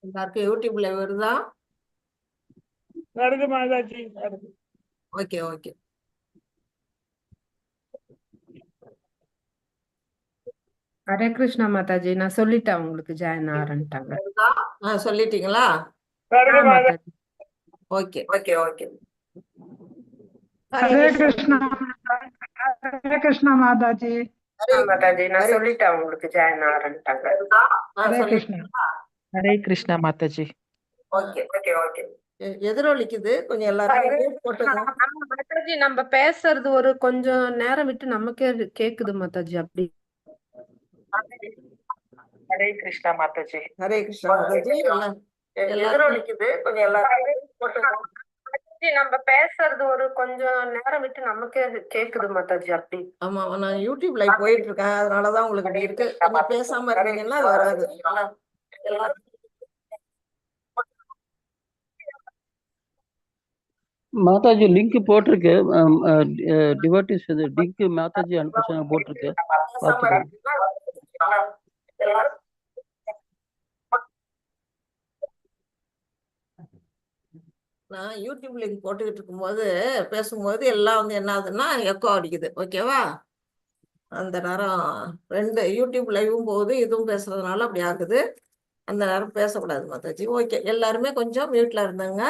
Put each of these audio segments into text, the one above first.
எல்லாருக்கும் யூடியூப்ல வருதா? வருது மாதாஜி. Okay okay. ஹரே கிருஷ்ணா மாதாஜி, நான் சொல்லிட்டேன் உங்களுக்கு ஜாயின் ஆரம்பிட்டாங்க. சொல்லிட்டீங்களா? வருது Mataji. Okay okay okay. Hare Krishna. Hare Krishna Mataji. Mataji, நான் சொல்லிட்டேன் உங்களுக்கு ஜாயின் ஆரம்பிட்டாங்க. Hare Krishna. Hare Krishna Mataji. Okay okay okay. எதிரொலிக்குது, கொஞ்சம் எல்லாரும் போட்டுங்க. மாதாஜி, நம்ம பேசுறது ஒரு கொஞ்சம் நேரம் விட்டு நமக்கே கேக்குது மாதாஜி. அப்படி ஹரே கிருஷ்ணா மாதாஜி. ஹரே கிருஷ்ணா மாதாஜி. எதிரொலிக்குது, கொஞ்சம் எல்லாரும் போட்டுங்க. நம்ம பேசுறது ஒரு கொஞ்சம் நேரம் விட்டு நமக்கே கேக்குது மாதாஜி. அப்படி ஆமா, நான் யூடியூப் லைவ் போயிட்டு இருக்கேன், அதனாலதான் உங்களுக்கு இப்படி இருக்கு. கொஞ்சம் பேசாம இருக்கீங்கன்னா அது வராது. மாதாஜி லிங்க் போட்டிருக்கு. டிவோட்டிஸ் லிங்க் மாதாஜி அனுப்ப போட்டிருக்கு. நான் யூடியூப் லிங்க் போட்டுக்கிட்டு இருக்கும்போது பேசும்போது எல்லாம் வந்து என்ன ஆகுதுன்னா எக்கோ அடிக்குது. ஓகேவா? அந்த நேரம் ரெண்டு யூடியூப் லைவும் போகுது, இதுவும் பேசுறதுனால அப்படி ஆகுது. அந்த நேரம் பேசக்கூடாது மாதாஜி. ஓகே, எல்லாருமே கொஞ்சம் மியூட்ல இருந்தாங்க.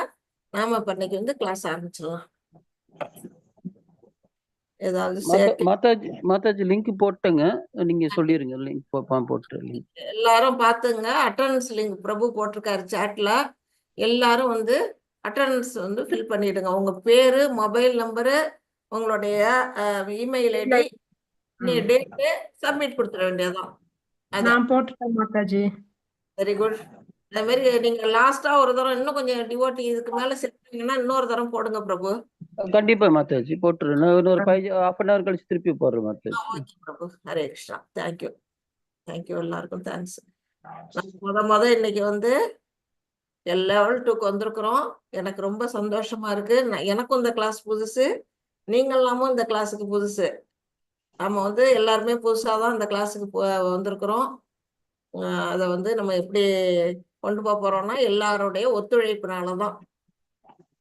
நாம இப்ப இன்னைக்கு வந்து கிளாஸ் ஆரம்பிச்சிடலாம். ஏதாவது மாதாஜி லிங்க் போட்டுங்க, நீங்க சொல்லிருங்க. லிங்க் போட்டு எல்லாரும் பாத்துங்க. அட்டெண்டன்ஸ் லிங்க் பிரபு போட்டிருக்காரு சாட்ல. எல்லாரும் வந்து அட்டெண்டன்ஸ் வந்து ஃபில் பண்ணிடுங்க. உங்க பேரு, மொபைல் நம்பரு, உங்களுடைய இமெயில் ஐடி, டேட்டு சப்மிட் கொடுத்துட வேண்டியதான். நான் போட்டுட்டேன் மாதாஜி. Very good. அதே மாதிரி நீங்க லாஸ்டா ஒரு தரம் இன்னும் கொஞ்சம் டிவோட்டி இதுக்கு மேல செஞ்சீங்கன்னா இன்னொரு தரம் போடுங்க பிரபு. கண்டிப்பா மாதாஜி போட்டுறேன். இன்னொரு 1/2 hour கழிச்சு திருப்பி போடுறேன் Mataji. Okay Prabhu. Hare Krishna. Thank you thank you. எல்லாருக்கும் தேங்க்ஸ். முத இன்னைக்கு வந்து லெவல் 2க்கு வந்திருக்கிறோம். எனக்கு ரொம்ப சந்தோஷமா இருக்கு. எனக்கும் இந்த கிளாஸ் புதுசு, நீங்களாமும் இந்த கிளாஸுக்கு புதுசு. நம்ம வந்து எல்லாருமே புதுசாதான் இந்த கிளாஸுக்கு வந்திருக்கிறோம். அதை வந்து நம்ம எப்படி கொண்டு போக போறோம்னா எல்லாருடைய ஒத்துழைப்புனாலதான்,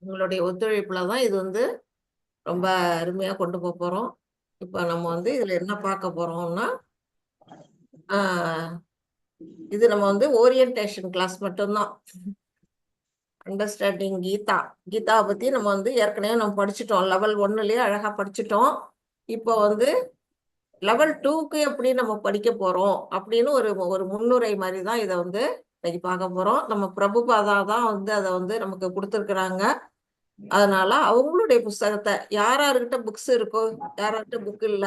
உங்களுடைய ஒத்துழைப்புலதான் இது வந்து ரொம்ப அருமையா கொண்டு போக போறோம். இப்ப நம்ம வந்து இதுல என்ன பார்க்க போறோம்னா, இது நம்ம வந்து ஓரியன்டேஷன் கிளாஸ் மட்டும்தான். அண்டர்ஸ்டாண்டிங் கீதாவை பத்தி நம்ம வந்து ஏற்கனவே நம்ம படிச்சுட்டோம். லெவல் 1லயே அழகா படிச்சுட்டோம். இப்போ வந்து லெவல் 2க்கு எப்படி நம்ம படிக்க போறோம் அப்படின்னு ஒரு முன்னுரை மாதிரி தான் இதை வந்து இன்னைக்கு பார்க்க போறோம். நம்ம பிரபுபாதா தான் வந்து அதை வந்து நமக்கு கொடுத்துருக்குறாங்க. அதனால அவங்களுடைய புஸ்தகத்தை யாராருக்கிட்ட புக்ஸ் இருக்கோ, யாரார்கிட்ட புக் இல்ல,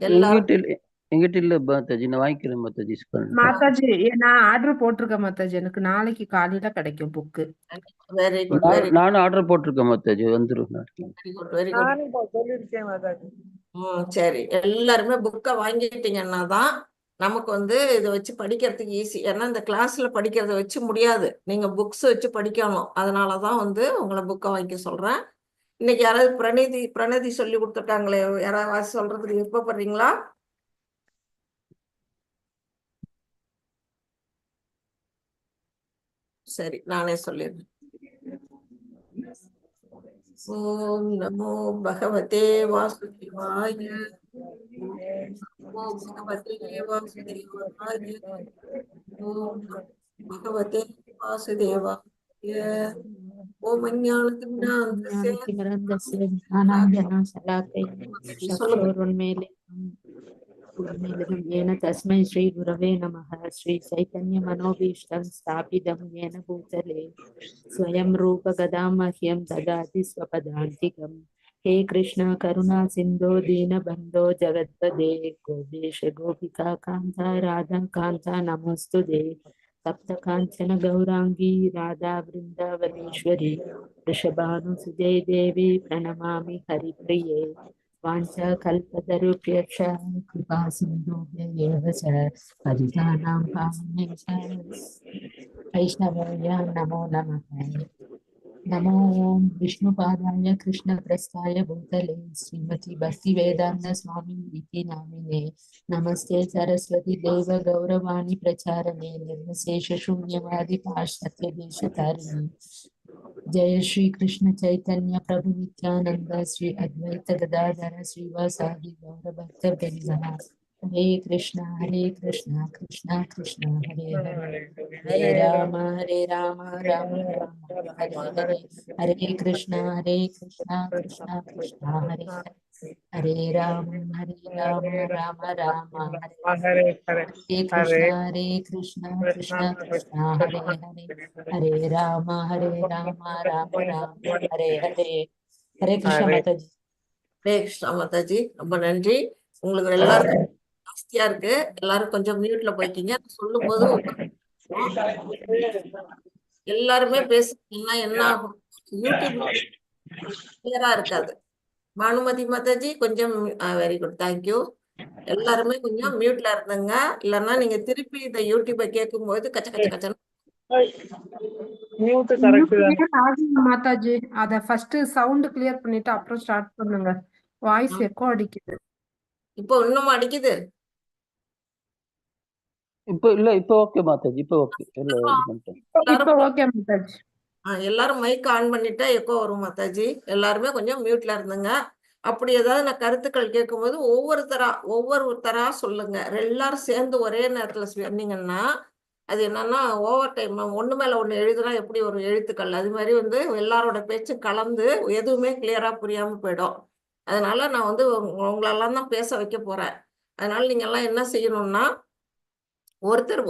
எல்லாரும் எங்கிட்ட இல்ல மாதாஜி. நான் வாங்கிக்கிறேன் மாதாஜி. மாதாஜி, நான் ஆர்டர் போட்டிருக்கேன் மாதாஜி. எனக்கு நாளைக்கு காலையில கிடைக்கும் புக்கு. Very good. நானும் ஆர்டர் போட்டிருக்கேன் மாதாஜி. வந்துரும். Very good very good. சொல்லிருக்கேன் மாதாஜி. சரி, எல்லாருமே புக்கை வாங்கிட்டீங்கன்னா தான் நமக்கு வந்து இதை வச்சு படிக்கிறதுக்கு ஈஸி. ஏன்னா இந்த கிளாஸ்ல படிக்கிறத வச்சு முடியாது, நீங்க புக்ஸ் வச்சு படிக்கணும். அதனாலதான் வந்து உங்களை புக்கை வாங்கி சொல்றேன். இன்னைக்கு யாராவது பிரணதி சொல்லி கொடுத்துருக்காங்களே, யாராவது சொல்றதுக்கு விருப்பப்படுறீங்களா? சரி, நானே சொல்லிடுறேன். ஓம் நமோ பகவதே வாசுதேவாய. ஓம் பகவதே வாசுதேவாய. ஓம் பகவதே வாசுதேவாய. ஓம் येन तस्मै श्री गुरवे नमः। श्री चैतन्य मनोभीष्टं स्थापितं येन भूतले स्वयं रूप गदां मह्यं ददाति स्वपदान्तिकम्। हे कृष्ण करुणा सिन्धो दीनबन्धो जगत्पदे गोपेश गोपिका कान्ता राधा कान्ता नमोस्तुते। सप्त काञ्चन गौरांगी राधा वृन्दावनेश्वरी वृषभानुसुते देवी प्रणमामि हरिप्रिये। वाञ्छाकल्पतरुभ्यश्च कृपा सिन्धुभ्येव च पतितानां पावनेभ्यः वैष्णवाय नमो नमः। नमो ओम विष्णुपादाय कृष्णप्रस्थाय भूतले श्रीमती भक्तिवेदांत स्वामी इति नामिने नमस्ते सरस्वती देव गौरवाणी प्रचारणे निर्विशेष शून्यवादी पाश्चात्य देशतारिणे जय श्री कृष्ण चैतन्य प्रभु नित्यानंद श्री अद्वैत गदाधर श्रीवासादि गौर भक्त वृंद हरे कृष्णा कृष्णा कृष्णा हरे हरे हरे राम राम राम हरे हरे हरे कृष्णा कृष्णा कृष्णा हरे हरे हरे राम राम राम हरे हरे कृष्णा कृष्णा कृष्णा हरे हरे हरे राम राम राम हरे हरे हरे कृष्णा माता जी ஹரே கிருஷ்ணா மாதாஜி, ரொம்ப நன்றி. உங்களுக்கு எல்லாருக்கும் ஜாஸ்தியா இருக்கு. எல்லாரும் கொஞ்சம் மியூட்ல போய்க்கிங்க. சொல்லும் போது எல்லாருமே பேசுறீங்கன்னா என்ன ஆகும்? யூடியூப்ல கிளியரா இருக்காது. பானுமதி மாதாஜி கொஞ்சம் வெரி குட், தேங்க்யூ. எல்லாருமே கொஞ்சம் மியூட்ல இருந்துங்க. இல்லைன்னா நீங்க திருப்பி இந்த யூடியூபை கேட்கும் போது கச்ச கச்ச கச்சன்னு மியூட் கரெக்ட் தான். clear ஆகுங்க மாதாஜி. அத ஃபர்ஸ்ட் சவுண்ட் கிளியர் பண்ணிட்டு அப்புறம் ஸ்டார்ட் பண்ணுங்க. வாய்ஸ் எக்கோ அடிக்குது. இப்போ இன்னும் அடிக்குது. இப்போ ஓகே மாதாஜி, இப்போ ஓகே. இல்ல இது பண்ணிட்டேன். இப்போ ஓகே மாதாஜி. எல்லாரும் மைக் ஆன் பண்ணிட்டா எக்கோ வரும் மாதாஜி. எல்லாருமே கொஞ்சம் மியூட்ல இருந்துங்க. அப்படி ஏதாவது நான் கருத்துக்கள் கேட்கும்போது ஒவ்வொருத்தரா சொல்லுங்க. எல்லாரும் சேர்ந்து ஒரே நேரத்துல சொன்னீங்கன்னா அது என்னன்னா ஓவர் டைம் ஒண்ணு மேல ஒண்ணு எழுதுனா எப்படி ஒரு எழுத்துக்கள் அது மாதிரி எல்லாரோட பேச்சும் கலந்து எதுவுமே கிளியரா புரியாம போயிடும். அதனால நான் உங்களெல்லாம் தான் பேச வைக்க போறேன். அதனால நீங்க எல்லாம் என்ன செய்யணும்னா ஒருத்தர்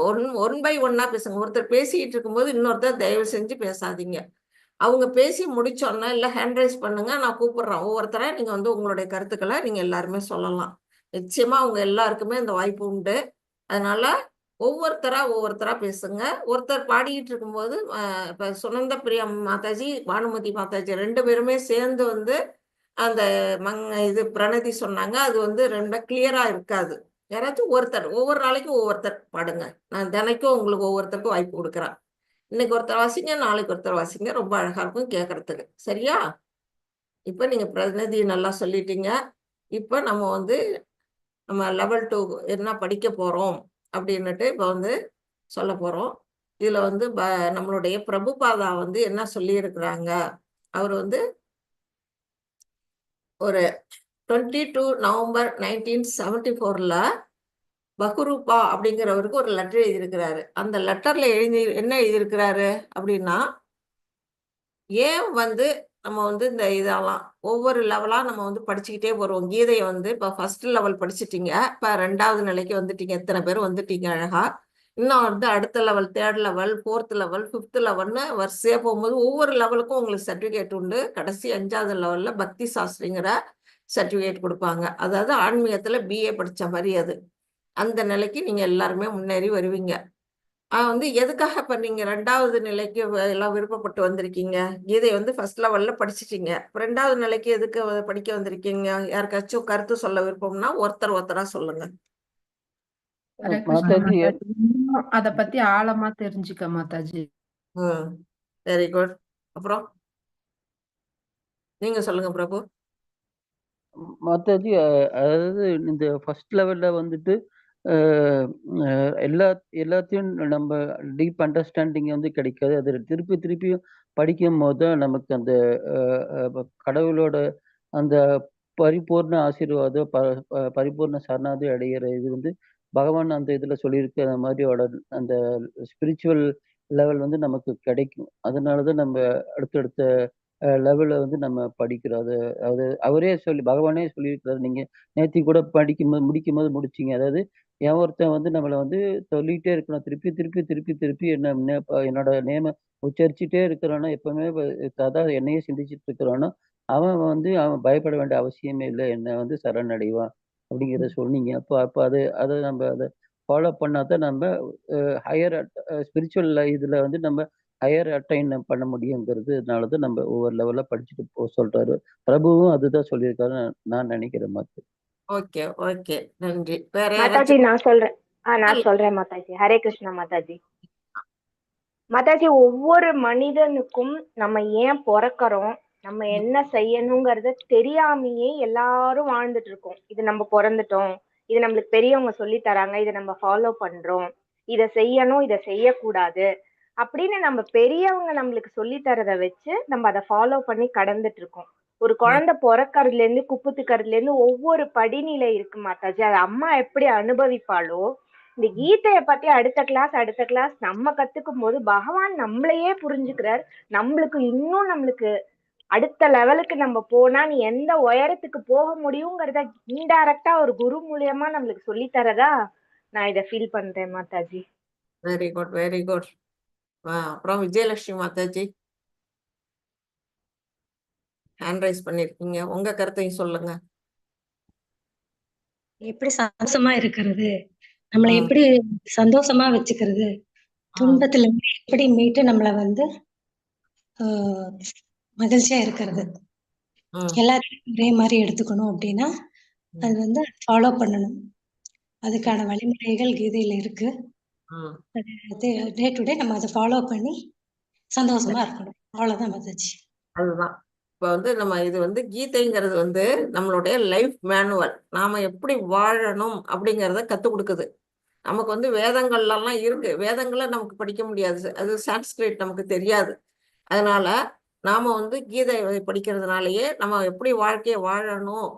ஒன் பை ஒன்னா பேசுங்க. ஒருத்தர் பேசிட்டு இருக்கும்போது இன்னொருத்தர் தயவு செஞ்சு பேசாதீங்க. அவங்க பேசி முடிச்சோன்னா இல்ல ஹேண்ட் ரைஸ் பண்ணுங்க, நான் கூப்பிடுறேன். ஒவ்வொருத்தரா நீங்க உங்களுடைய கருத்துக்களை நீங்க எல்லாருமே சொல்லலாம். நிச்சயமா அவங்க எல்லாருக்குமே இந்த வாய்ப்பு உண்டு. அதனால ஒவ்வொருத்தரா பேசுங்க. ஒருத்தர் பாடிக்கிட்டு இருக்கும்போது இப்ப சுனந்த பிரியா மாதாஜி, பானுமதி மாதாஜி 2 பேருமே சேர்ந்து அந்த இது பிரணதி சொன்னாங்க. அது ரொம்ப கிளியரா இருக்காது. யாராச்சும் ஒவ்வொரு நாளைக்கும் ஒவ்வொருத்தர் பாடுங்க. நான் தினைக்கும் உங்களுக்கு ஒவ்வொருத்தருக்கும் வாய்ப்பு கொடுக்குறேன். இன்னைக்கு ஒருத்தர் வாசிங்க, நாளைக்கு ஒருத்தர் வாசிங்க. ரொம்ப அழகா இருக்கும் கேட்கறதுக்கு. சரியா? இப்ப நீங்க பிரதிநிதி நல்லா சொல்லிட்டீங்க. இப்ப நம்ம லெவல் 2 என்ன படிக்க போறோம் அப்படின்னுட்டு இப்ப சொல்ல போறோம். இதுல நம்மளுடைய பிரபுபாதா என்ன சொல்லி இருக்கிறாங்க. அவர் ஒரு 22 நவம்பர் 1974ல பகுரூபா அப்படிங்கிறவருக்கு ஒரு லெட்டர் எழுதியிருக்கிறாரு. அந்த லெட்டர்ல என்ன எழுதியிருக்கிறாரு அப்படின்னா, ஏன் நம்ம இந்த இதெல்லாம் ஒவ்வொரு லெவலா நம்ம படிச்சுக்கிட்டே போறோம். கீதையை இப்ப ஃபர்ஸ்ட் லெவல் படிச்சுட்டீங்க. இப்ப 2வது நிலைக்கு வந்துட்டீங்க. எத்தனை பேர் வந்துட்டீங்க அழகா. இன்னும் அடுத்த level 3rd level 4th level 5th லெவல்னு வரிசையா போகும்போது ஒவ்வொரு லெவலுக்கும் உங்களுக்கு சர்டிபிகேட் உண்டு. கடைசி 5வது லெவல்ல பக்தி சாஸ்திரிங்கிற சர்டிபிகேட் கொடுப்பாங்க. அதாவது ஆன்மீகத்துல BA படிச்ச மாதிரி அது. அந்த நிலைக்கு நீங்க எல்லாருமே முன்னேறி வருவீங்க. எதுக்காக இப்ப நீங்க 2வது நிலைக்கு எல்லாம் விருப்பப்பட்டு வந்திருக்கீங்க? கீதை ஃபர்ஸ்ட் லெவல்ல படிச்சிட்டீங்க. 2வது நிலைக்கு எதுக்கு படிக்க வந்திருக்கீங்க? யாருக்காச்சும் கருத்து சொல்ல விருப்பம்னா ஒருத்தரா சொல்லுங்க. ஹரே கிருஷ்ணா மாதாஜி மாதாஜி. இன்னும் அத பத்தி ஆழமா தெரிஞ்சுக்க மாதாஜி. Very good. அப்புறம் நீங்க சொல்லுங்க பிரபு. மாதாஜி அதாவது இந்த ஃபர்ஸ்ட் லெவல்ல வந்துட்டு எல்லாத்தையும் நம்ம டீப் அண்டர்ஸ்டாண்டிங் கிடைக்காது. அது திருப்பியும் படிக்கும் போது தான் நமக்கு அந்த கடவுளோட அந்த பரிபூர்ண ஆசீர்வாதம் பரிபூர்ண சரணாதி அடைகிற இது பகவான் அந்த இதுல சொல்லியிருக்க அந்த மாதிரியோட அந்த ஸ்பிரிச்சுவல் லெவல் நமக்கு கிடைக்கும். அதனாலதான் நம்ம அடுத்தடுத்த லெவல்ல நம்ம படிக்கிறோம். அது பகவானே சொல்லியிருக்கிறாரு. நீங்க நேத்தி கூட முடிக்கும் போது முடிச்சீங்க. அதாவது ஒருத்தன் நம்மளை சொல்லிட்டே இருக்கணும். திருப்பி என்னோட நேம உச்சரிச்சுட்டே இருக்கிறானோ, எப்பவுமே அதான் என்னையே சிந்திச்சுட்டு இருக்கிறானோ, அவன் பயப்பட வேண்டிய அவசியமே இல்லை. என்ன சரணடைவான் அப்படிங்கிறத சொன்னீங்க. அப்போ அதை நம்ம அதை ஃபாலோ பண்ணாதான் நம்ம ஹையர் ஸ்பிரிச்சுவல் இதுல நம்ம ஹையர் அட்டைன் பண்ண முடியுங்கிறதுனாலதான் நம்ம ஒவ்வொரு லெவல்ல படிச்சுட்டு சொல்றாரு. பிரபுவும் அதுதான் சொல்லியிருக்காரு நான் நினைக்கிறேன். மாதிரி ஓகே ஓகே, நன்றி. வேற மாதாஜி நான் சொல்றேன் மாதாஜி. ஹரே கிருஷ்ணா மாதாஜி. மாதாஜி, ஒவ்வொரு மனிதனுக்கும் நம்ம ஏன் பிறக்கறோம், நம்ம என்ன செய்யணுங்கிறத தெரியாமையே எல்லாரும் வாழ்ந்துட்டு இருக்கோம். இது நம்ம பிறந்துட்டோம், இது நம்மளுக்கு பெரியவங்க சொல்லி தராங்க, இதை நம்ம ஃபாலோ பண்றோம், இதை செய்யணும், இதை செய்யக்கூடாது அப்படின்னு நம்ம பெரியவங்க நம்மளுக்கு சொல்லி தரதை வச்சு நம்ம அதை ஃபாலோ பண்ணி கடந்துட்டு இருக்கோம். ஒரு குழந்தை பிறக்கறதுல இருந்து குப்புத்துக்கறதுல இருந்து ஒவ்வொரு படிநிலை இருக்கு மாதாஜி. அது அம்மா எப்படி அனுபவிப்பாளோ, இந்த கீதைய பத்தி அடுத்த கிளாஸ் நம்ம கத்துக்கும் போது பகவான் நம்மளையே புரிஞ்சுக்கிறார். நம்மளுக்கு அடுத்த லெவலுக்கு நம்ம போனா நீ எந்த உயரத்துக்கு போக முடியுங்கிறத இன்டைரக்டா ஒரு குரு மூலியமா நம்மளுக்கு சொல்லி தரதா நான் இதை ஃபீல் பண்றேன் Mataji. Very good, very good. அப்புறம் விஜயலட்சுமி மாதாஜி ஹேண்ட் ரைஸ் பண்ணிருக்கீங்க, உங்க கருத்தையும் சொல்லுங்க. எப்படி சந்தோஷமா இருக்கிறது, நம்மளை எப்படி சந்தோஷமா வச்சுக்கிறது, துன்பத்துல இருந்து எப்படி மீட்டு நம்மளை வந்து மகிழ்ச்சியா இருக்கிறது, எல்லாத்தையும் ஒரே மாதிரி எடுத்துக்கணும் அப்படின்னா அது வந்து ஃபாலோ பண்ணணும். அதுக்கான வழிமுறைகள் கீதையில இருக்கு. டே டு டே நம்ம அதை ஃபாலோ பண்ணி சந்தோஷமா இருக்கணும். அவ்வளவுதான் மாதாஜி. அதுதான் இப்ப வந்து நம்ம இது வந்து கீதைங்கிறது வந்து நம்மளுடைய லைஃப் மேனுவல், நாம எப்படி வாழணும் அப்படிங்கிறத கத்துக் கொடுக்குது. நமக்கு வந்து வேதங்கள்லாம் இருக்கு, வேதங்களை நமக்கு படிக்க முடியாது, அது சான்ஸ்கிரிட் நமக்கு தெரியாது. அதனால நாம வந்து கீதை படிக்கிறதுனாலயே நம்ம எப்படி வாழ்க்கையை வாழணும்,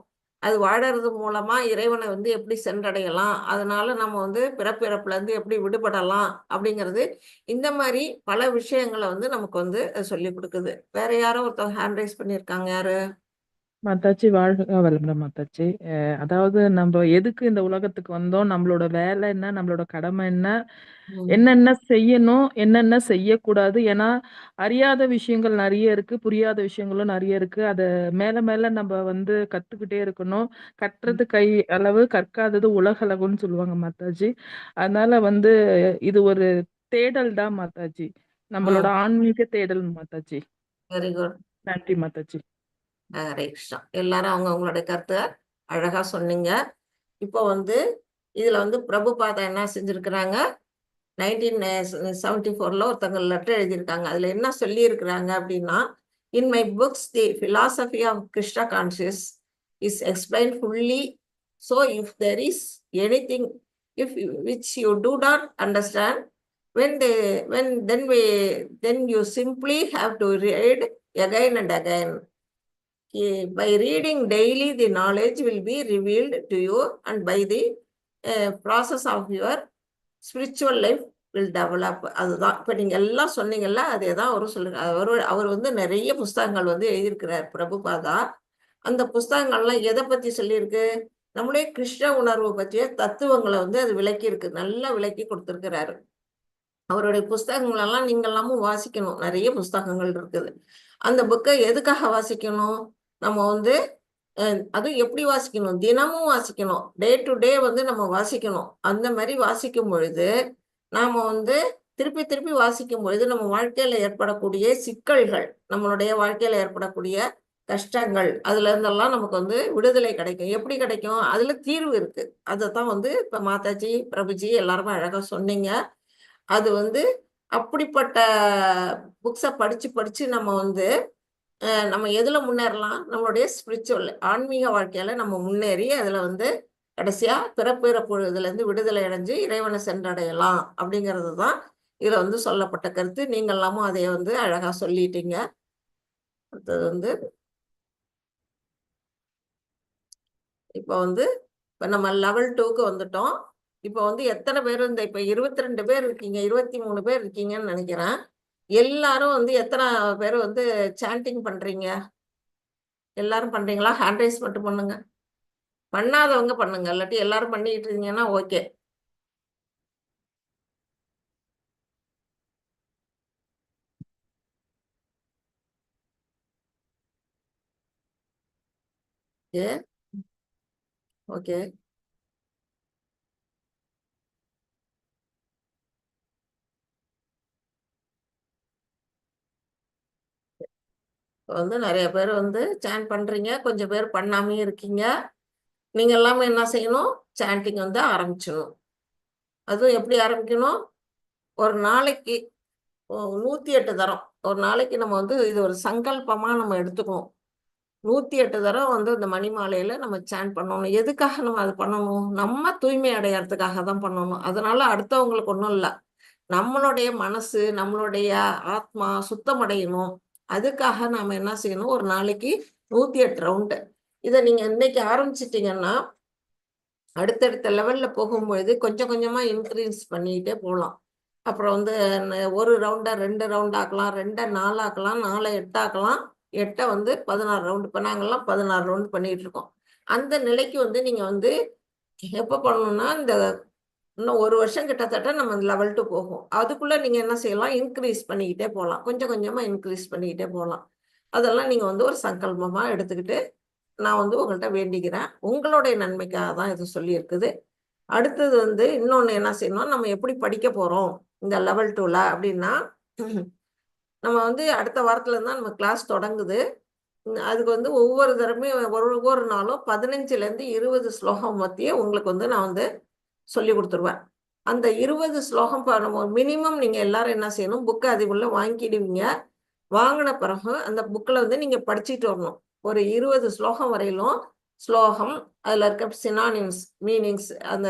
அது வாழறது மூலமா இறைவனை வந்து எப்படி சென்றடையலாம், அதனால நம்ம வந்து பிறப்பிறப்புல இருந்து எப்படி விடுபடலாம் அப்படிங்கிறது, இந்த மாதிரி பல விஷயங்களை வந்து நமக்கு வந்து சொல்லி கொடுக்குது. வேற யாரோ ஒருத்தவங்க ஹேண்ட் ரைஸ் பண்ணியிருக்காங்க, யாரு? மாதாஜி வாழ்க வளமுடன் மாதாஜி. அதாவது நம்ம எதுக்கு இந்த உலகத்துக்கு வந்தோம், நம்மளோட வேலை என்ன, நம்மளோட கடமை என்ன, என்னென்ன செய்யணும், என்னென்ன செய்யக்கூடாது. ஏன்னா அறியாத விஷயங்கள் நிறைய இருக்கு, புரியாத விஷயங்களும் நிறைய இருக்கு. அதை மேல மேல நம்ம வந்து கத்துக்கிட்டே இருக்கணும். கற்றது கை அளவு, கற்காதது உலகளவுன்னு சொல்லுவாங்க மாதாஜி. அதனால வந்து இது ஒரு தேடல் தான் மாதாஜி, நம்மளோட ஆன்மீக தேடல் மாதாஜி. வெரி குட், நன்றி மாதாஜி. ஹரே கிருஷ்ணா. எல்லாரும் அவங்க அவங்களுடைய கருத்தை அழகா சொன்னீங்க. இப்போ வந்து இதுல வந்து பிரபுபாதா என்ன செஞ்சிருக்கிறாங்க, 1974 ஒருத்தங்க லெட்டர் எழுதியிருக்காங்க. அதுல என்ன சொல்லி இருக்கிறாங்க அப்படின்னா, in my books the philosophy of Krishna conscious is explained fully. So if there is anything which you do not understand, then you simply have to read again and again. By reading daily, the knowledge will be revealed to you, and by the process of your spiritual life will develop. அதுதான் இப்ப நீங்க எல்லாம் சொன்னீங்கல்ல, அதே தான் அவரும் சொல்லுங்க. அவர் வந்து நிறைய புஸ்தகங்கள் வந்து எழுதியிருக்கிறார் பிரபுபாதா. அந்த புஸ்தகங்கள்லாம் எதை பத்தி சொல்லியிருக்கு, நம்முடைய கிருஷ்ண உணர்வு பற்றிய தத்துவங்களை வந்து அது விளக்கி இருக்கு, நல்லா விளக்கி கொடுத்திருக்கிறாரு. அவருடைய புஸ்தகங்களெல்லாம் நீங்க எல்லாமும் வாசிக்கணும், நிறைய புஸ்தகங்கள் இருக்குது. அந்த புக்கை எதுக்காக வாசிக்கணும், நம்ம வந்து அதுவும் எப்படி வாசிக்கணும், தினமும் வாசிக்கணும், டே டு டே வந்து நம்ம வாசிக்கணும். அந்த மாதிரி வாசிக்கும் பொழுது நாம வந்து திருப்பி திருப்பி வாசிக்கும் பொழுது நம்ம வாழ்க்கையில ஏற்படக்கூடிய சிக்கல்கள், நம்மளுடைய வாழ்க்கையில ஏற்படக்கூடிய கஷ்டங்கள், அதுல இருந்தெல்லாம் நமக்கு வந்து விடுதலை கிடைக்கும். எப்படி கிடைக்கும், அதுல தீர்வு இருக்கு. அதைத்தான் வந்து இப்ப மாதாஜி பிரபுஜி எல்லாருமே அழகா சொன்னீங்க. அது வந்து அப்படிப்பட்ட புக்ஸை படிச்சு படிச்சு நம்ம வந்து நம்ம எதுல முன்னேறலாம், நம்மளுடைய ஸ்பிரிச்சுவல் ஆன்மீக வாழ்க்கையில நம்ம முன்னேறி அதுல வந்து கடைசியா பிறப்பிறப்புல இருந்து விடுதலை அடைஞ்சு இறைவனை சென்றடையலாம் அப்படிங்கிறது தான் இதுல வந்து சொல்லப்பட்ட கருத்து. நீங்க எல்லாமும் அதை வந்து அழகா சொல்லிட்டீங்க. அடுத்தது வந்து இப்போ வந்து இப்ப நம்ம லெவல் 2க்கு வந்துட்டோம். இப்போ வந்து எத்தனை பேர் இந்த இப்ப 22 பேர் இருக்கீங்க, 23 பேர் இருக்கீங்கன்னு நினைக்கிறேன். எல்லாரும் வந்து எத்தனை பேர் வந்து சாண்டிங் பண்றீங்க? எல்லாரும் பண்றீங்களா? ஹேண்ட் ரைஸ் மட்டும் பண்ணுங்க, பண்ணாதவங்க பண்ணுங்க, இல்லாட்டி எல்லாரும் பண்ணிட்டு இருந்தீங்கன்னா ஓகே. ஓகே, வந்து நிறைய பேர் வந்து சாண்ட் பண்றீங்க, கொஞ்சம் பேர் பண்ணாமே இருக்கீங்க. நீங்க எல்லாமே என்ன செய்யணும், சாண்டிங் வந்து ஆரம்பிச்சிடணும். அதுவும் எப்படி ஆரம்பிக்கணும், ஒரு நாளைக்கு 108 தரம் ஒரு நாளைக்கு நம்ம வந்து இது ஒரு சங்கல்பமா நம்ம எடுத்துக்கணும். 108 தரம் வந்து இந்த மணிமாலையில நம்ம சாண்ட் பண்ணணும். எதுக்காக நம்ம அது பண்ணணும்? நம்ம தூய்மை அடையறதுக்காக தான் பண்ணணும். அதனால அடுத்தவங்களுக்கு ஒன்றும் இல்லை. நம்மளுடைய மனசு, நம்மளுடைய ஆத்மா சுத்தமடையணும். அதுக்காக நாம என்ன செய்யணும்? ஒரு நாளைக்கு 108 ரவுண்டு. இதை நீங்க இன்னைக்கு ஆரம்பிச்சிட்டீங்கன்னா அடுத்தடுத்த லெவல்ல போகும்பொழுது கொஞ்சம் கொஞ்சமா இன்க்ரீஸ் பண்ணிக்கிட்டே போகலாம். அப்புறம் வந்து ஒரு ரவுண்டா 2 ரவுண்ட் ஆக்கலாம், 2 4 ஆக்கலாம், 4 8 ஆக்கலாம், 8 வந்து 16 ரவுண்டு. இப்போ நாங்கள்லாம் 16 ரவுண்டு பண்ணிட்டு இருக்கோம். அந்த நிலைக்கு வந்து நீங்க வந்து எப்போ பண்ணணும்னா இந்த இன்னும் 1 வருஷம் கிட்டத்தட்ட நம்ம லெவல் 2 போகும். அதுக்குள்ள நீங்க என்ன செய்யலாம்? இன்க்ரீஸ் பண்ணிக்கிட்டே போகலாம். கொஞ்சம் கொஞ்சமா இன்க்ரீஸ் பண்ணிக்கிட்டே போகலாம். அதெல்லாம் நீங்க வந்து ஒரு சங்கல்பமா எடுத்துக்கிட்டு நான் வந்து உங்கள்கிட்ட வேண்டிக்கிறேன். உங்களுடைய நன்மைக்காக தான் இது சொல்லியிருக்குது. அடுத்தது வந்து இன்னொன்று என்ன செய்யணும்? நம்ம எப்படி படிக்க போறோம் இந்த லெவல் 2ல அப்படின்னா நம்ம வந்து அடுத்த வாரத்துல தான் நம்ம கிளாஸ் தொடங்குது. அதுக்கு வந்து ஒவ்வொரு தடவையுமே ஒவ்வொரு நாளும் 15லேருந்து 20 ஸ்லோகம் மத்திய உங்களுக்கு வந்து நான் வந்து சொல்லி கொடுத்துருவேன். அந்த 20 ஸ்லோகம் மினிமம் நீங்க எல்லாரும் என்ன செய்யணும்? புக்கை அதுக்குள்ள வாங்கிடுவீங்க. வாங்கின பிறகு அந்த புக்கில் வந்து நீங்க படிச்சுட்டு வரணும். ஒரு 20 ஸ்லோகம் வரையிலும் ஸ்லோகம் அதில் இருக்க சினானிம்ஸ் மீனிங்ஸ் அந்த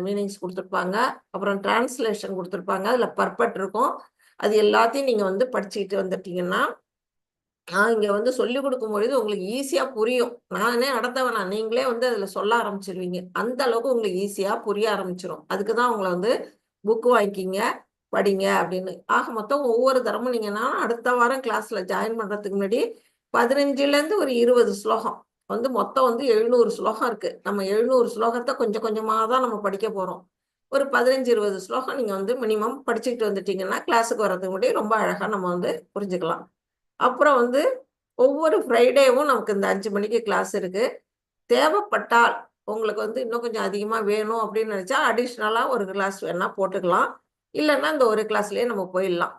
மீனிங்ஸ் கொடுத்துருப்பாங்க. அப்புறம் டிரான்ஸ்லேஷன் கொடுத்துருப்பாங்க. அதில் பர்பட் இருக்கும். அது எல்லாத்தையும் நீங்கள் வந்து படிச்சுக்கிட்டு வந்துட்டீங்கன்னா நான் இங்கே வந்து சொல்லி கொடுக்கும் பொழுது உங்களுக்கு ஈஸியாக புரியும். நானே நடத்த வேணாம், நீங்களே வந்து அதில் சொல்ல ஆரம்பிச்சிருவீங்க. அந்த அளவுக்கு உங்களுக்கு ஈஸியாக புரிய ஆரம்பிச்சிடும். அதுக்கு தான் உங்களை வந்து புக்கு வாங்கிக்கிங்க படிங்க அப்படின்னு. ஆக மொத்தம் ஒவ்வொரு தரமும் நீங்கன்னா அடுத்த வாரம் கிளாஸ்ல ஜாயின் பண்றதுக்கு முன்னாடி 15லேருந்து ஒரு 20 ஸ்லோகம் வந்து மொத்தம் வந்து 700 ஸ்லோகம் இருக்கு. நம்ம 700 ஸ்லோகத்தை கொஞ்சம் கொஞ்சமாக தான் நம்ம படிக்க போறோம். ஒரு 15-20 ஸ்லோகம் நீங்க வந்து மினிமம் படிச்சுக்கிட்டு வந்துட்டீங்கன்னா கிளாஸுக்கு வர்றதுக்கு முன்னாடி ரொம்ப அழகா நம்ம வந்து புரிஞ்சுக்கலாம். அப்புறம் வந்து ஒவ்வொரு ஃப்ரைடேவும் நமக்கு இந்த 5 மணிக்கு கிளாஸ் இருக்கு. தேவைப்பட்டால் உங்களுக்கு வந்து இன்னும் கொஞ்சம் அதிகமா வேணும் அப்படின்னு நினைச்சா அடிஷ்னலா ஒரு கிளாஸ் வேணா போட்டுக்கலாம். இல்லைன்னா இந்த ஒரு கிளாஸ்லயே நம்ம போயிடலாம்.